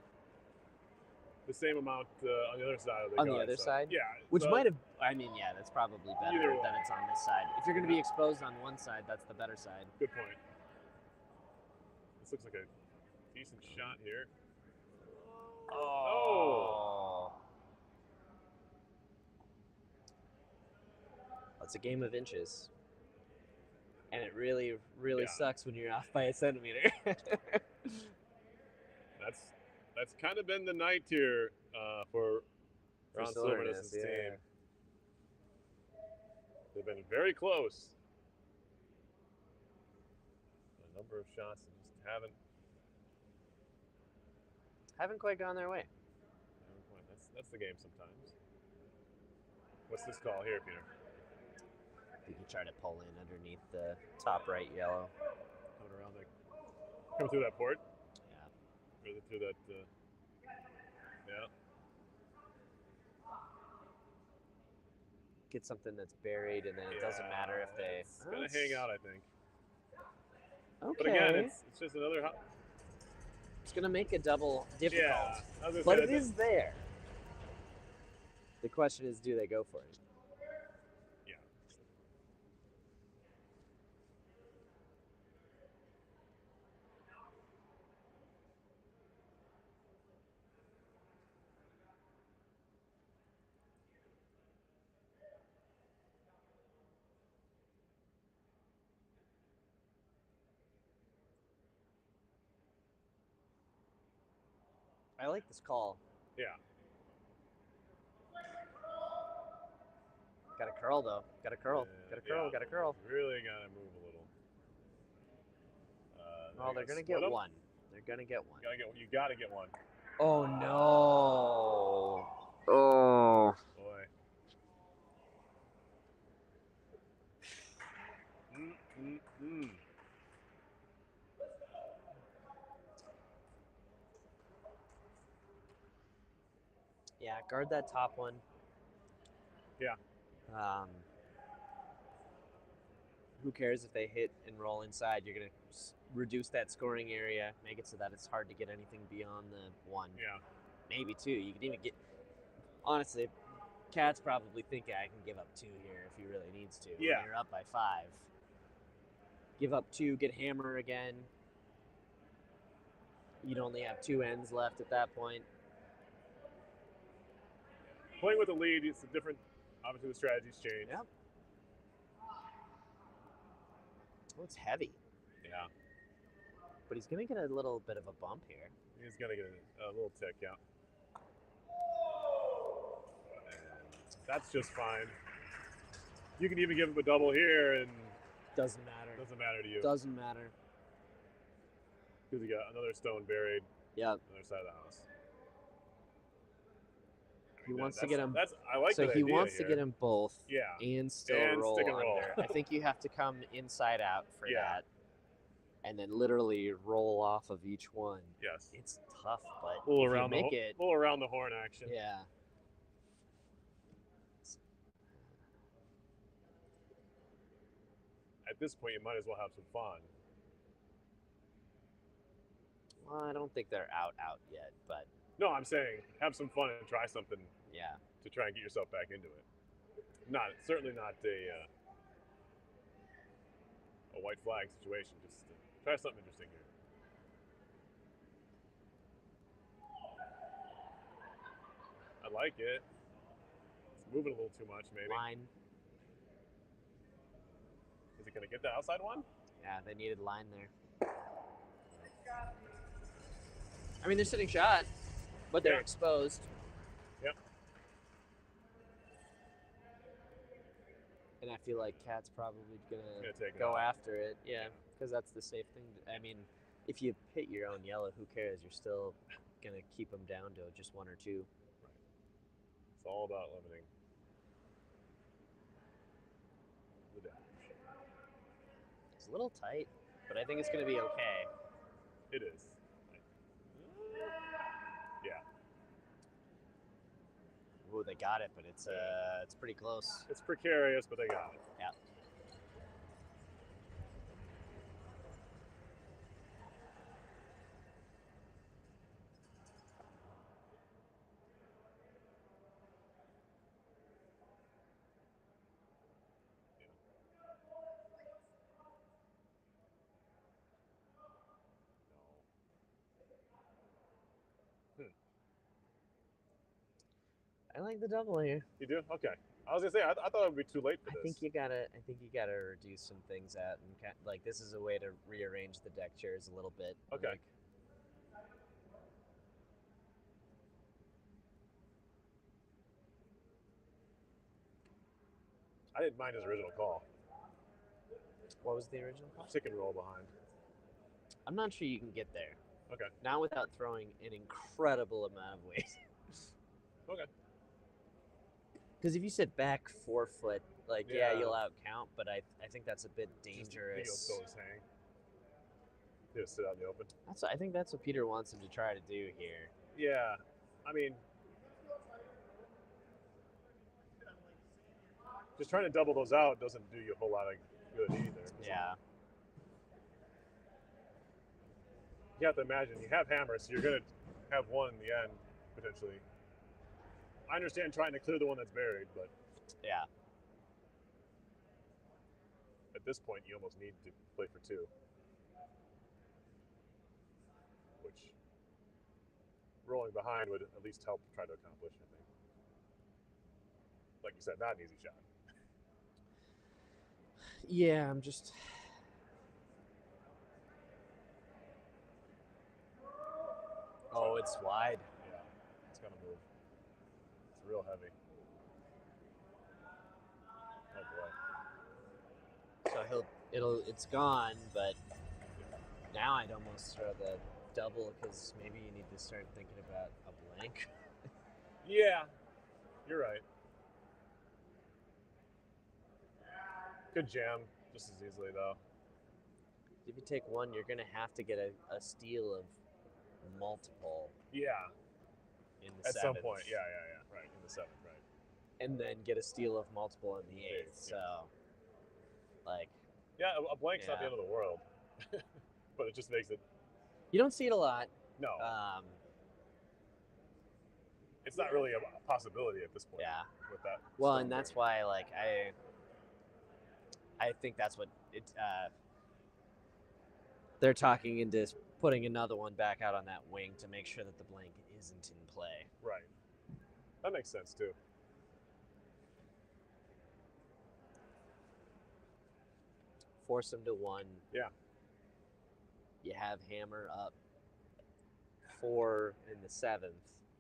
amount on the other side of the On guard, the other so- side? Yeah. Which so- might have, I mean, yeah, that's probably better Either way. that it's on this side. If you're going to be exposed on one side, that's the better side. Good point. This looks like a decent shot here. Oh. It's a game of inches. And it really, really Yeah. sucks when you're off by a centimeter. That's kind of been the night here for Ron Silverness, Silverness' team. They've been very close. A number of shots that just Haven't quite gone their way. That's the game sometimes. What's this call here, Peter? You can try to pull in underneath the top right yellow. Coming around coming through that port? Yeah. Or through that, yeah. Get something that's buried, and then it doesn't matter if they. It's gonna hang out, I think. Okay. But again, it's just another. It's gonna make it double difficult. Yeah, I was gonna But say it is there. The question is, do they go for it? Yeah. I like this call. Yeah. Got a curl though. Got a curl. Got a curl. Yeah. Got a curl. Really gotta move a little. Oh, they're gonna get one. They're gonna get one. You gotta get one. Oh no. Oh. Boy. Yeah, guard that top one. Yeah. Who cares if they hit and roll inside? You're gonna reduce that scoring area, make it so that it's hard to get anything beyond the 1. Yeah. Maybe 2. You could even get. Honestly, Cat's probably thinking I can give up 2 here if he really needs to. Yeah. When you're up by 5. Give up 2, get hammer again. You'd only have 2 ends left at that point. Playing with the lead, it's a different Obviously, the strategy's changed. Yep. Oh, it's heavy, Yeah. but he's gonna get a little bit of a bump here. He's gonna get a little tick, yeah. And that's just fine. You can even give him a double here, and Doesn't matter. doesn't matter to you Doesn't matter. because you got another stone buried Yep. on the other side of the house. He wants to get him. I like So that he idea wants to here. get him both. Yeah. And still And roll stick and roll. under. I think you have to come inside out for Yeah. that, and then literally roll off of each one. Yes. It's tough, but A little if you around make it, little around the horn action. yeah. At this point, you might as well have some fun. Well, I don't think they're out yet, but No, I'm saying have some fun and try something yeah. to try and get yourself back into it. Certainly not a white flag situation. Just try something interesting here. I like it. It's moving a little too much, maybe. Line. Is it going to get the outside one? Yeah, they needed line there. I mean, they're sitting shot, but they're Yeah. exposed. Yep. And I feel like Cat's probably gonna Gonna take it go off. after it. Yeah, because that's the safe thing. I mean, if you hit your own yellow, who cares? You're still gonna keep them down to just one or two. It's all about limiting the damage. It's a little tight, but I think it's gonna be okay. It is. Yeah. Ooh, they got it, but it's pretty close. It's precarious, but they got it. Yeah. I like the double here. You do? Okay. I was gonna say I thought it would be too late for I this. think you gotta reduce some things out and like this is a way to rearrange the deck chairs a little bit. Okay. Like, I didn't mind his original call. what was the original call? Tick and roll behind. I'm not sure you can get there. Okay. Not without throwing an incredible amount of weight. Okay. Because if you sit back 4 foot, like Yeah. you'll out count, but I think that's a bit Just the dangerous. heel still is hang. Just sit out in the open. I think that's what Peter wants him to try to do here. Yeah. I mean, just trying to double those out doesn't do you a whole lot of good either. Yeah. You have to imagine you have hammers, so you're gonna have one in the end potentially. I understand trying to clear the one that's buried, but Yeah. at this point you almost need to play for two, which rolling behind would at least help try to accomplish, I think. Like you said, not an easy shot. Yeah, I'm just. Oh, it's wide. Yeah, it's gonna move. It's real heavy. Oh boy. It's gone, but now I'd almost throw the double because maybe you need to start thinking about a blank. Yeah, you're right. Could jam just as easily though. If you take one, you're gonna have to get a steal of multiple Yeah, in the at seventh. some point. Yeah, right. In the seventh, right. And then get a steal of multiple in the eighth. Yeah. So, like, Yeah, a blank's not the Yeah. end of the world, but it just makes it you don't see it a lot. no. It's It's not really a possibility at this point. Yeah. With that. Well, stone and that's buried. why, like, I think that's what it. They're talking into putting another one back out on that wing to make sure that the blank isn't in play. Right. That makes sense too. force them to 1. Yeah. You have hammer up 4 in the 7th.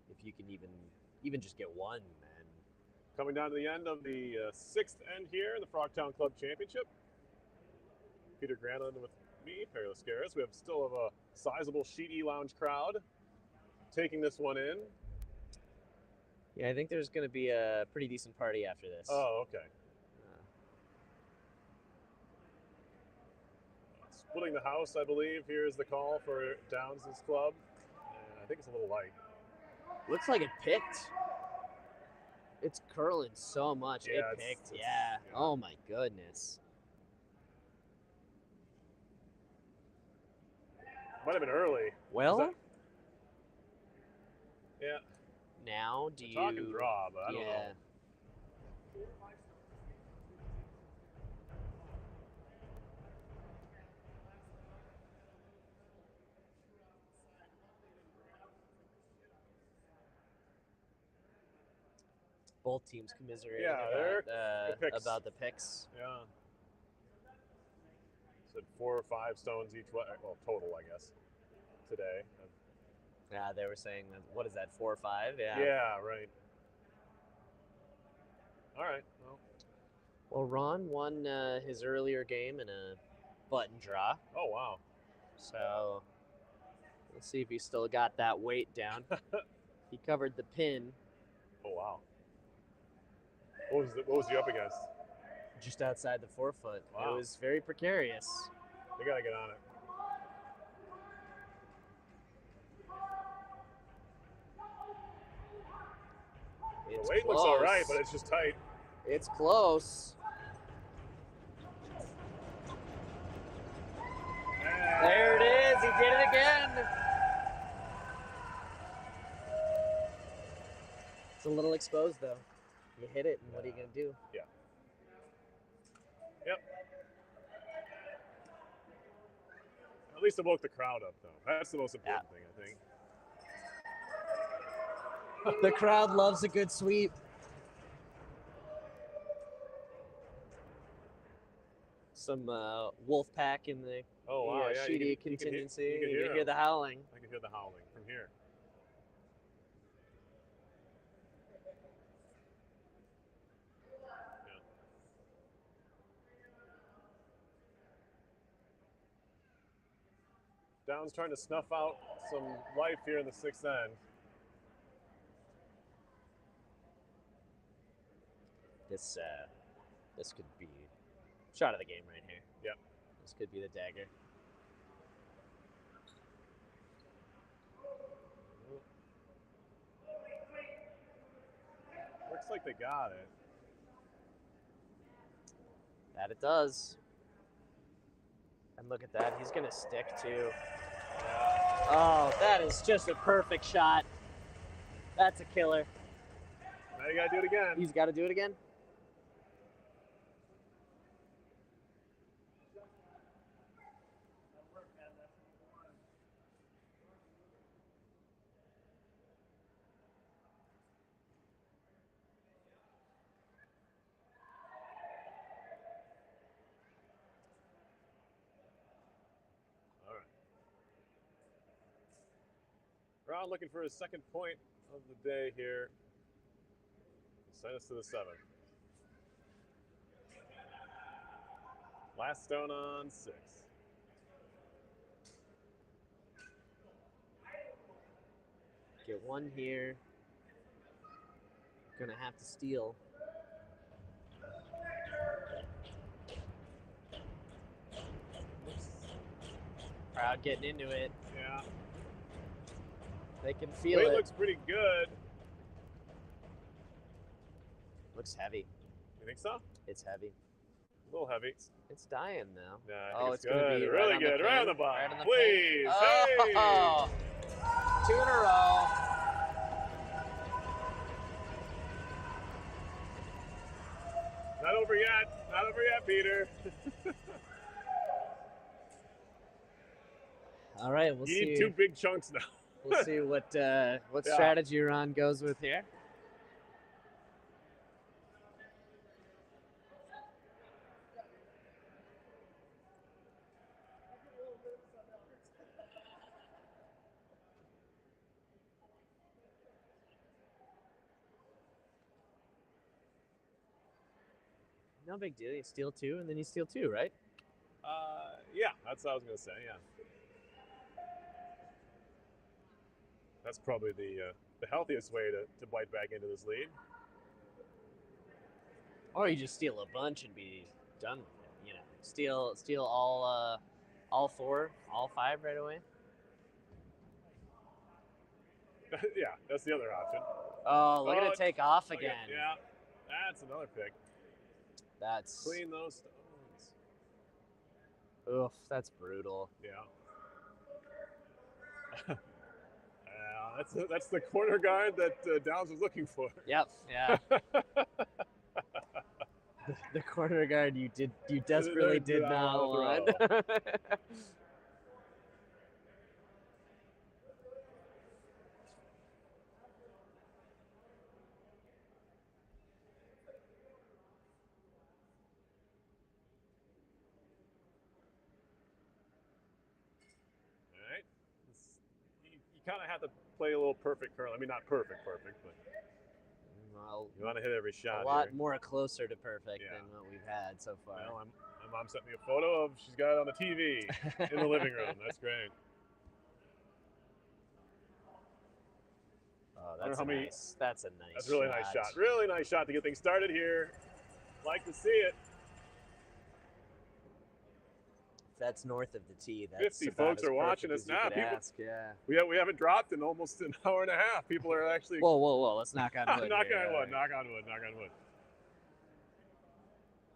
If you can even just get 1, man. Coming down to the end of the 6th end here in the Frogtown Club Championship. Peter Granlund with me, Perry Lascaris. We have still have a sizable Sheedy Lounge crowd taking this one in. Yeah, I think there's going to be a pretty decent party after this. Oh, okay. Splitting the house, I believe. Here's the call for Downs' club. And I think it's a little light. Looks like it picked. It's curling so much. Yeah, it picked. Yeah. Oh, my goodness. Might have been early. Well, yeah. Now, do you... Talk and draw, but I don't know. Both teams commiserating about the picks. Yeah. Said 4 or 5 stones each way. Well, total, I guess, today. Yeah, they were saying, that, what is that, 4 or 5? Yeah. Yeah, right. All right. Well, Ron won his earlier game in a button draw. Oh, wow. So let's see if he still got that weight down. He covered the pin. Oh, wow. What was he up against? Just outside the 4-foot. Wow. It was very precarious. They got to get on it. It's the weight close. Looks all right, but it's just tight. It's close. There it is. He did it again. It's a little exposed, though. You hit it, and what are you going to do? Yeah. Yep. At least it woke the crowd up, though. That's the most important thing, I think. The crowd loves a good sweep. Some wolf pack in the Sheedy contingency. You can hear the howling. I can hear the howling from here. Yeah. Downs trying to snuff out some life here in the 6th end. This could be shot of the game right here. Yep. This could be the dagger. Looks like they got it. That it does. And look at that. He's going to stick too. Yeah. Oh, that is just a perfect shot. That's a killer. Now you got to do it again. He's got to do it again? Ron looking for his 2nd point of the day here. Send us to the 7th. Last stone on 6. Get 1 here. Gonna have to steal. Crowd getting into it. Yeah. They can feel it. Weight looks pretty good. Looks heavy. You think so? It's heavy. A little heavy. It's dying though. Yeah, it's good. Gonna be really good. Right on the bottom. Right on the Please. Oh, hey. 2 in a row. Not over yet. Not over yet, Peter. All right, we'll see. You need 2 big chunks now. We'll see what strategy Ron goes with here. No big deal. You steal 2, and then you steal 2, right? Yeah, that's what I was gonna say. Yeah, that's probably the healthiest way to bite back into this lead. Or you just steal a bunch and be done with it. You know, steal all 4, all 5 right away. Yeah, that's the other option. Oh, look at it take off Okay, again. yeah, that's another pick. That's Clean those stones. oof. That's brutal. Yeah. That's the corner guard that Downs was looking for. Yep. Yeah. The corner guard you desperately did not want. Alright. You kind of have to play a little perfect curl. I mean, not perfect, but Well, you want to hit every shot. a lot here. more closer to perfect Yeah. than what we've had so far. Well, my mom sent me a photo of she's got it on the TV in the living room. That's great. Oh, wonder that's how many- nice. That's a nice. That's a really nice shot. Really nice shot to get things started here. Like to see it. If that's north of the tee, that's 50 about folks as are watching perfect us as you now. could People- ask, yeah. We haven't dropped in almost an hour and a half. People are actually Whoa! Let's knock on wood. knock here. on wood. Knock on wood. Knock on wood.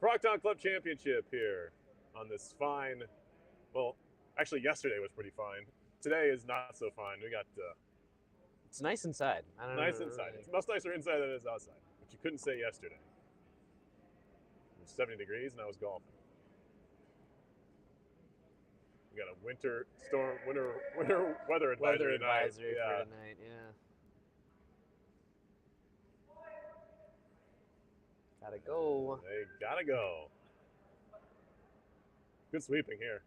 Frogtown Club Championship here on this fine. Well, actually, yesterday was pretty fine. Today is not so fine. We got It's nice inside. I don't nice know. inside. It's much nicer inside than it is outside, which you couldn't say yesterday. It was 70 degrees and I was golfing. We got a winter weather advisory Weather tonight. advisory Yeah. for tonight. Yeah. Gotta go. They gotta go. Good sweeping here.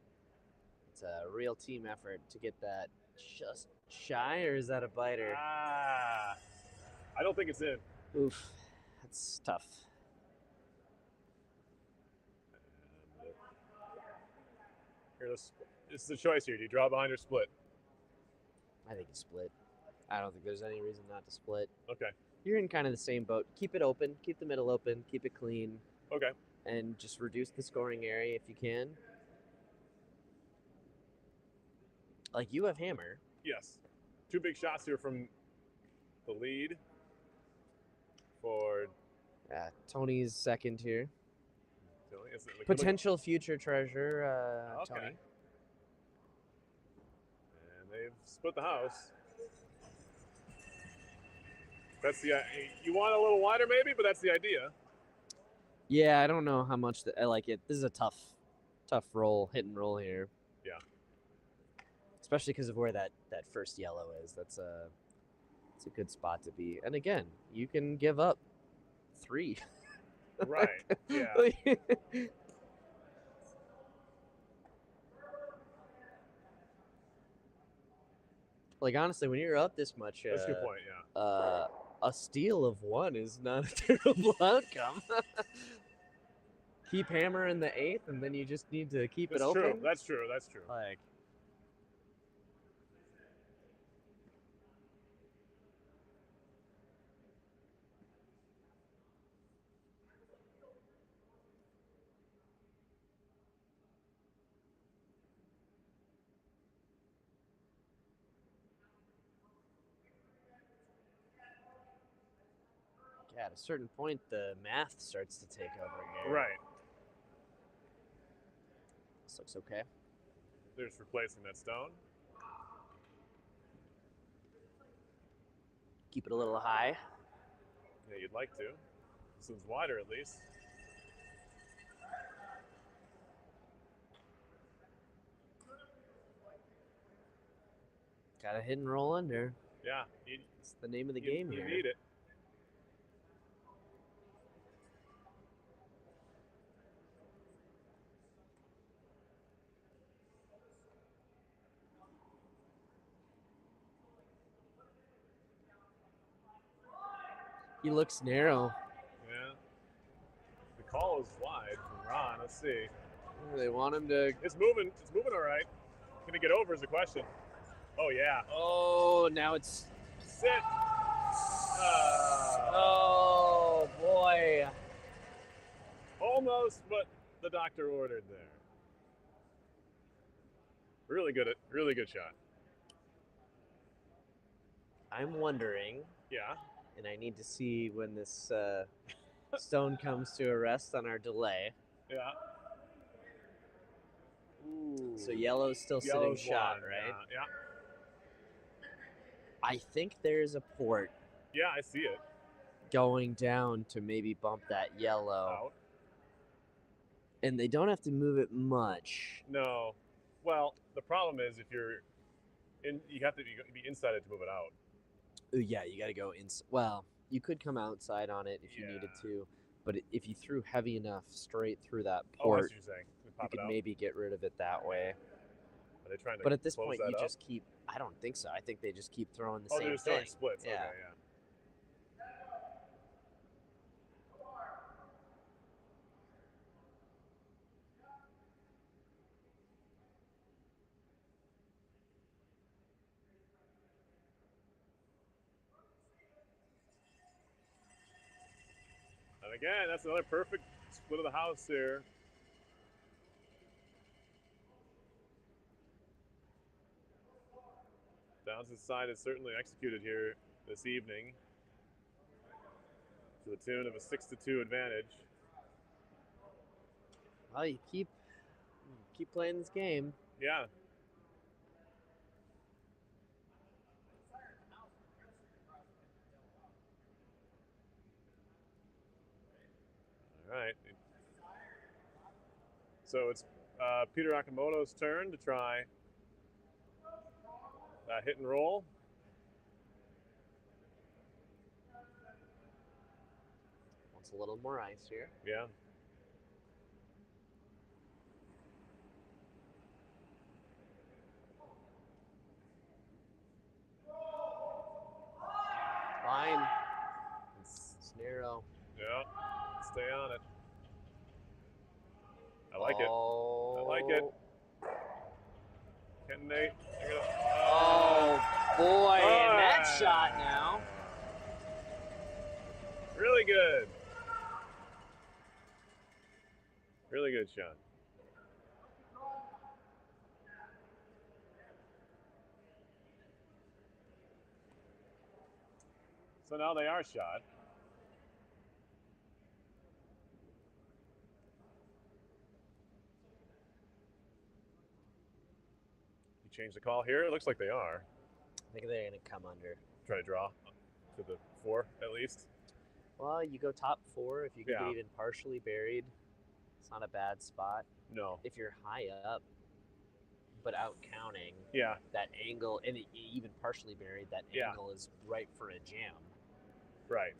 It's a real team effort to get that just shy, or is that a biter? I don't think it's in. Oof, that's tough. And, here, this is the choice here. Do you draw behind or split? I think you split. I don't think there's any reason not to split. Okay. You're in kind of the same boat. Keep it open. Keep the middle open. Keep it clean. Okay. And just reduce the scoring area if you can. Like, you have hammer. Yes. 2 big shots here from the lead for Tony's second here. Tilly. Potential future treasure, Okay. Tony. And they've split the house. That's the you want a little wider maybe, but that's the idea. Yeah, I don't know how much I like it. This is a tough roll, hit and roll here. Yeah. Especially because of where that first yellow is. It's a good spot to be. And again, you can give up 3. Right. Yeah. Like, honestly, when you're up this much, That's a good point. Yeah. a steal of 1 is not a terrible outcome. Keep hammer in the 8th, and then you just need to keep That's it open. true. That's true. That's true. Like, yeah, at a certain point, the math starts to take over here. Right. This looks okay. They're just replacing that stone. Keep it a little high. Yeah, you'd like to. This one's wider at least. Got to hit and roll under. Yeah. It's the name of the game you here. need it. He looks narrow. Yeah. The call is wide from Ron. Let's see. They want him to. It's moving. It's moving all right. Can it get over is the question. Oh, yeah. Oh, now it's. Sit. Oh, boy. Almost what the doctor ordered there. Really good shot. I'm wondering, Yeah. and I need to see when this stone comes to a rest on our delay. Yeah. Ooh. So yellow's still Yellow's sitting shot, wide, right? Yeah. I think there's a port Yeah, I see it. going down to maybe bump that yellow. Out. And they don't have to move it much. No. Well, the problem is if you're in, you have to be inside it to move it out. Ooh, yeah, you got to go in. Well, you could come outside on it if you needed to, but if you threw heavy enough straight through that Oh, I see port, what you're saying. you Pop could it out. maybe get rid of it that way. Are they trying to But at this close point, that you up? just keep. I don't think so. I think they just keep throwing the Oh, same they're just thing. throwing splits. Yeah. Okay, yeah. And again, that's another perfect split of the house here. Downs' side is certainly executed here this evening to the tune of a 6-2 advantage. Well, you keep playing this game. Yeah. All right. So it's Peter Akamoto's turn to try hit and roll. Wants a little more ice here. Yeah. Fine. It's narrow. Yeah. Stay on it. I like it. Oh. I like it. Can they? Oh, boy. And that shot now. Really good. Really good shot. So now they are shot. You change the call here? It looks like they are. I think they're going to come under. Try to draw to the 4 at least. Well, you go top 4 if you can Yeah. get even partially buried. It's not a bad spot. No. If you're high up, but out counting, Yeah. that angle, and even partially buried, that Yeah. angle is right for a jam. Right.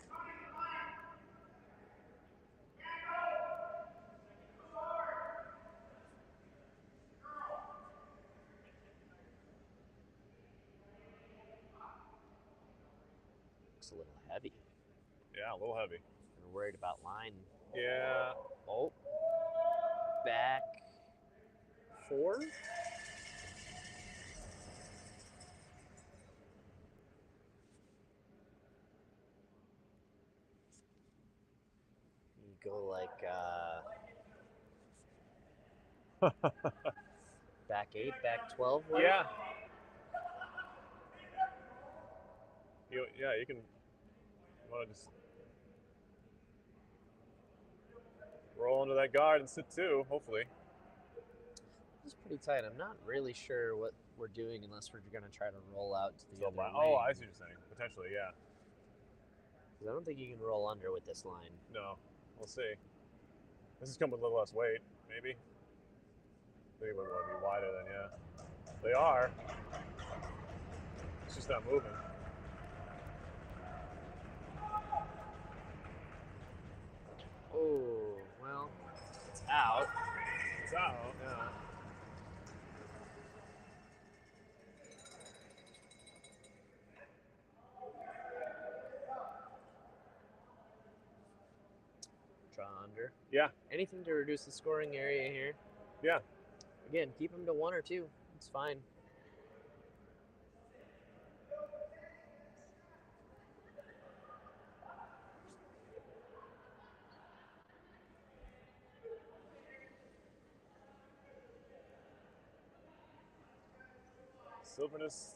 Looks a little heavy. Yeah, a little heavy. We're worried about line. Yeah. Oh. Back 4? You go like back 8, back 12? Right? Yeah. You can. You want to just roll into that guard and sit 2, hopefully. It's pretty tight. I'm not really sure what we're doing unless we're going to try to roll out to the other Oh, wing. I see what you're saying. Potentially, yeah. 'Cause I don't think you can roll under with this line. No, we'll see. This is coming with a little less weight, maybe. Maybe we'll be wider than, yeah. They are. It's just not moving. Oh, well, it's out. It's out, yeah. Drawn. under. Yeah. Anything to reduce the scoring area here. Yeah. Again, keep them to 1 or 2. It's fine. Sylvanus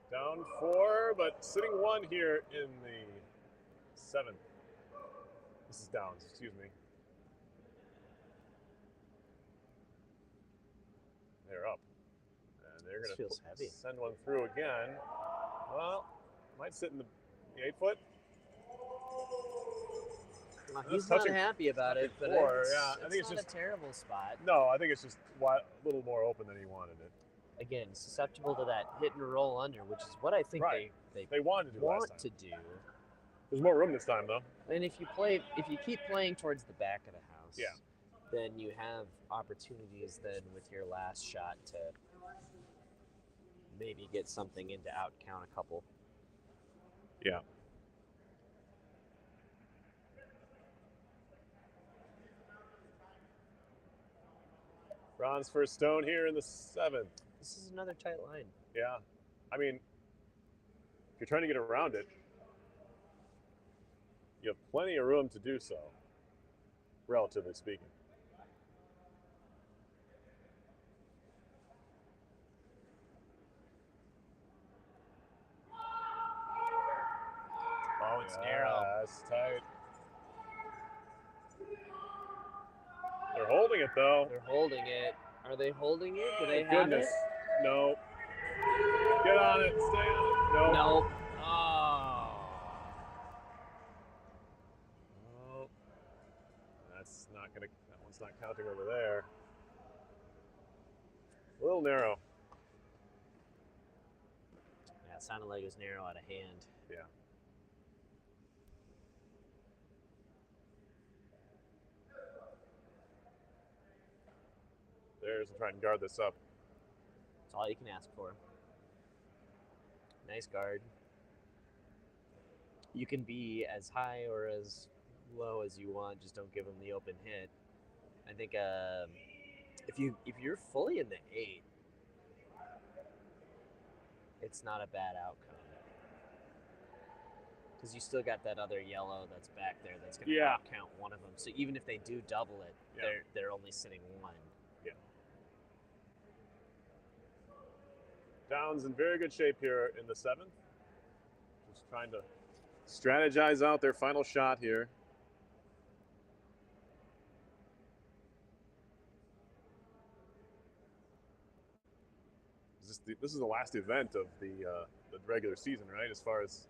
down 4, but sitting 1 here in the 7th. This is Downs, excuse me. They're up. And they're going to send one through again. Well, might sit in the 8-foot. Well, he's not happy about it, but I think it's just a terrible spot. No, I think it's just a little more open than he wanted it. Again, susceptible to that hit and roll under, which is what I think they wanted to do want last time. to do. There's more room this time, though. And if you keep playing towards the back of the house, then you have opportunities then with your last shot to maybe get something into out count a couple. Yeah. Bronze first stone here in the 7th. This is another tight line. Yeah. I mean, if you're trying to get around it, you have plenty of room to do so, relatively speaking. Oh, it's narrow. That's tight. They're holding it, though. They're holding it. Are they holding it? Do they have Goodness. it? No. Get on it. Stay on it. No. Nope. Oh. Oh. That's not gonna. That one's not counting over there. A little narrow. Yeah, it sounded like it was narrow out of hand. Yeah. There's to try and guard this up. That's all you can ask for. Nice guard. You can be as high or as low as you want. Just don't give them the open hit. I think if you're fully in the 8, it's not a bad outcome. Because you still got that other yellow that's back there that's going to count one of them. So even if they do double it, they're only sitting 1. Yeah. Downs in very good shape here in the 7th. Just trying to strategize out their final shot here. This is the last event of the regular season, right? As far as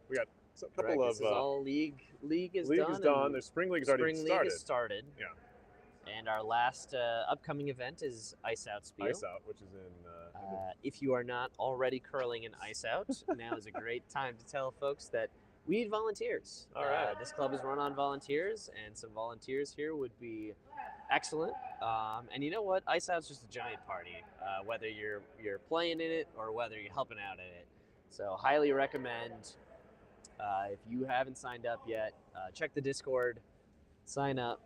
we got a couple of this is all league is league done. is done. Their spring league's already started. Spring league is started. Yeah. And our last upcoming event is Ice Out Spiel. Ice Out, which is in. If you are not already curling in Ice Out, now is a great time to tell folks that we need volunteers. All right. This club is run on volunteers, and some volunteers here would be excellent. And you know what? Ice Out's just a giant party, whether you're playing in it or whether you're helping out in it. So highly recommend. If you haven't signed up yet, check the Discord, sign up,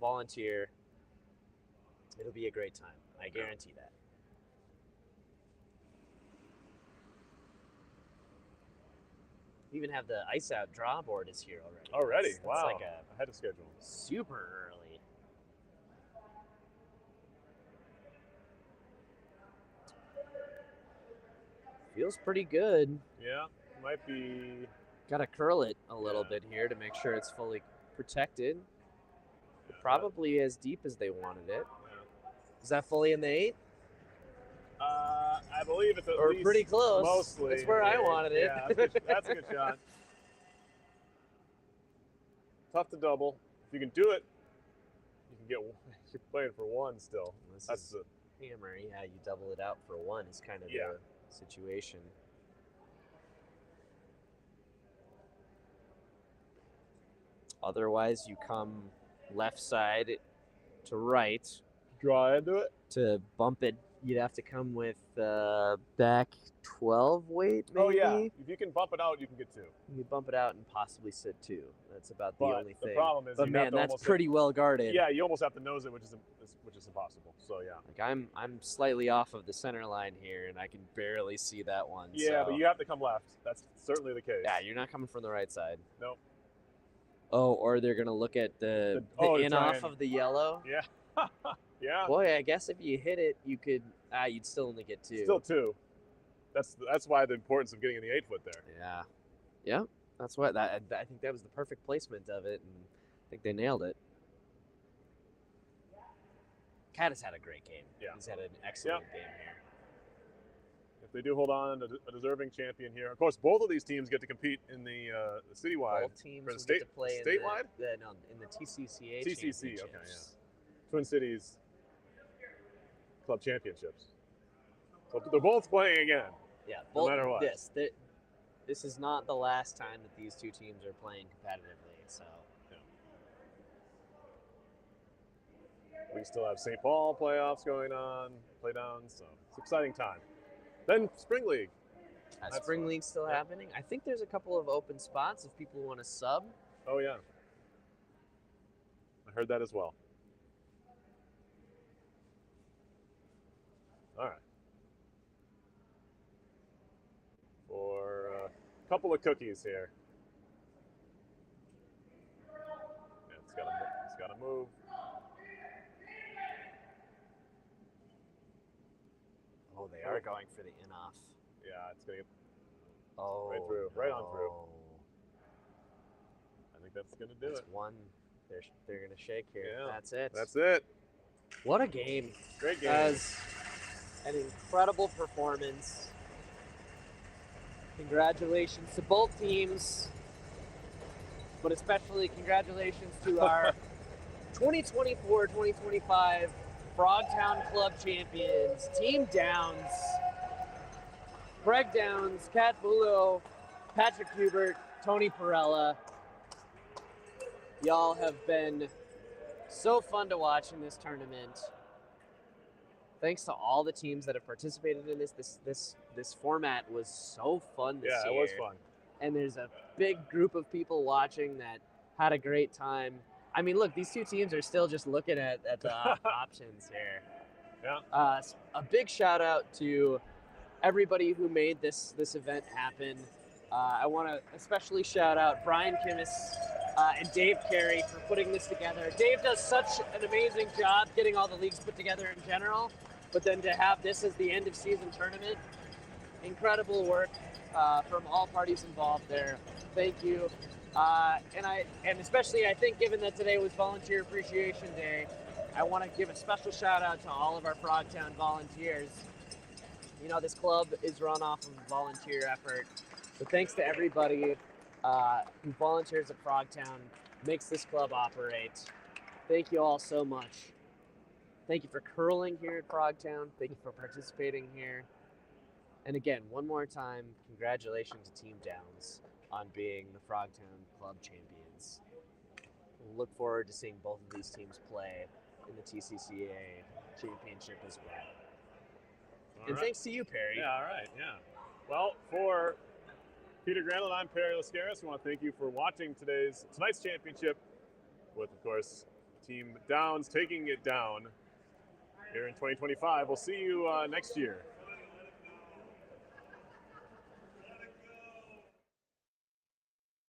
volunteer. It'll be a great time. I guarantee that. We even have the Ice Out draw board is here already. Already? That's wow. like ahead of schedule. Super early. Feels pretty good. Yeah, might be. Got to curl it a little bit here to make sure it's fully protected. Probably as deep as they wanted it. Yeah. Is that fully in the 8? I believe it's at or least pretty close. Mostly. That's where I wanted it. Yeah, that's a good shot. Tough to double. If you can do it, you can get. You're playing for 1 still. That's the hammer. Yeah, you double it out for 1 is kind of the situation. Otherwise, you come left side to right. Draw into it. To bump it You'd have to come with back 12 weight, maybe. Oh yeah, if you can bump it out, you can get 2. You bump it out and possibly sit 2. That's about the But only thing. the problem is, but you man, have to that's almost pretty well guarded. Yeah, you almost have to nose it, which is impossible. So yeah. Like I'm slightly off of the center line here, and I can barely see that one. Yeah, so. but you have to come left. That's certainly the case. Yeah, you're not coming from the right side. Nope. Oh, or they're gonna look at the in off of the yellow. Yeah. Yeah. Boy, I guess if you hit it, you could. You'd still only get 2. Still 2. That's why the importance of getting in the 8-foot there. Yeah. Yep. That's what I think that was the perfect placement of it, and I think they nailed it. Cat has had a great game. Yeah. He's had an excellent game here. If they do hold on, a deserving champion here. Of course, both of these teams get to compete in the citywide. Both teams for the will state, get to play statewide? in the TCCA. TCC, okay, championships. Twin Cities Club Championships. So they're both playing again. Yeah, no matter what. This is not the last time that these two teams are playing competitively. So we still have St. Paul playoffs going on, playdowns, so it's an exciting time. Then Spring League. Spring League's still happening. I think there's a couple of open spots if people want to sub. Oh yeah, I heard that as well. All right. For a couple of cookies here. Yeah, it's got to move. Oh, they are going for the in-off. Yeah, it's going to get right through, right on through. I think that's going to do That's it. one. They're going to shake here. Yeah, That's it. That's it. What a game. Great game. As an incredible performance. Congratulations to both teams, but especially congratulations to our 2024-2025 Frogtown Club champions, Team Downs. Greg Downs, Kat Bulo, Patrick Hubert, Tony Perella. Y'all have been so fun to watch in this tournament. Thanks to all the teams that have participated in this format was so fun this year. Yeah, it was fun. And there's a big group of people watching that had a great time. I mean, look, these two teams are still just looking at the options here. Yeah. A big shout out to everybody who made this event happen. I want to especially shout out Brian Kimmis and Dave Carey for putting this together. Dave does such an amazing job getting all the leagues put together in general, but then to have this as the end of season tournament, incredible work from all parties involved there. Thank you. And especially I think given that today was Volunteer Appreciation Day, I want to give a special shout out to all of our Frogtown volunteers. You know, this club is run off of volunteer effort. So thanks to everybody who volunteers at Frogtown, makes this club operate. Thank you all so much. Thank you for curling here at Frogtown. Thank you for participating here. And again, one more time, congratulations to Team Downs on being the Frogtown Club champions. We'll look forward to seeing both of these teams play in the TCCA championship as well. And thanks to you, Perry. Yeah, all right, yeah. Well, for Peter Granlund, I'm Perry Lascaris. We want to thank you for watching tonight's championship with, of course, Team Downs taking it down here in 2025. We'll see you next year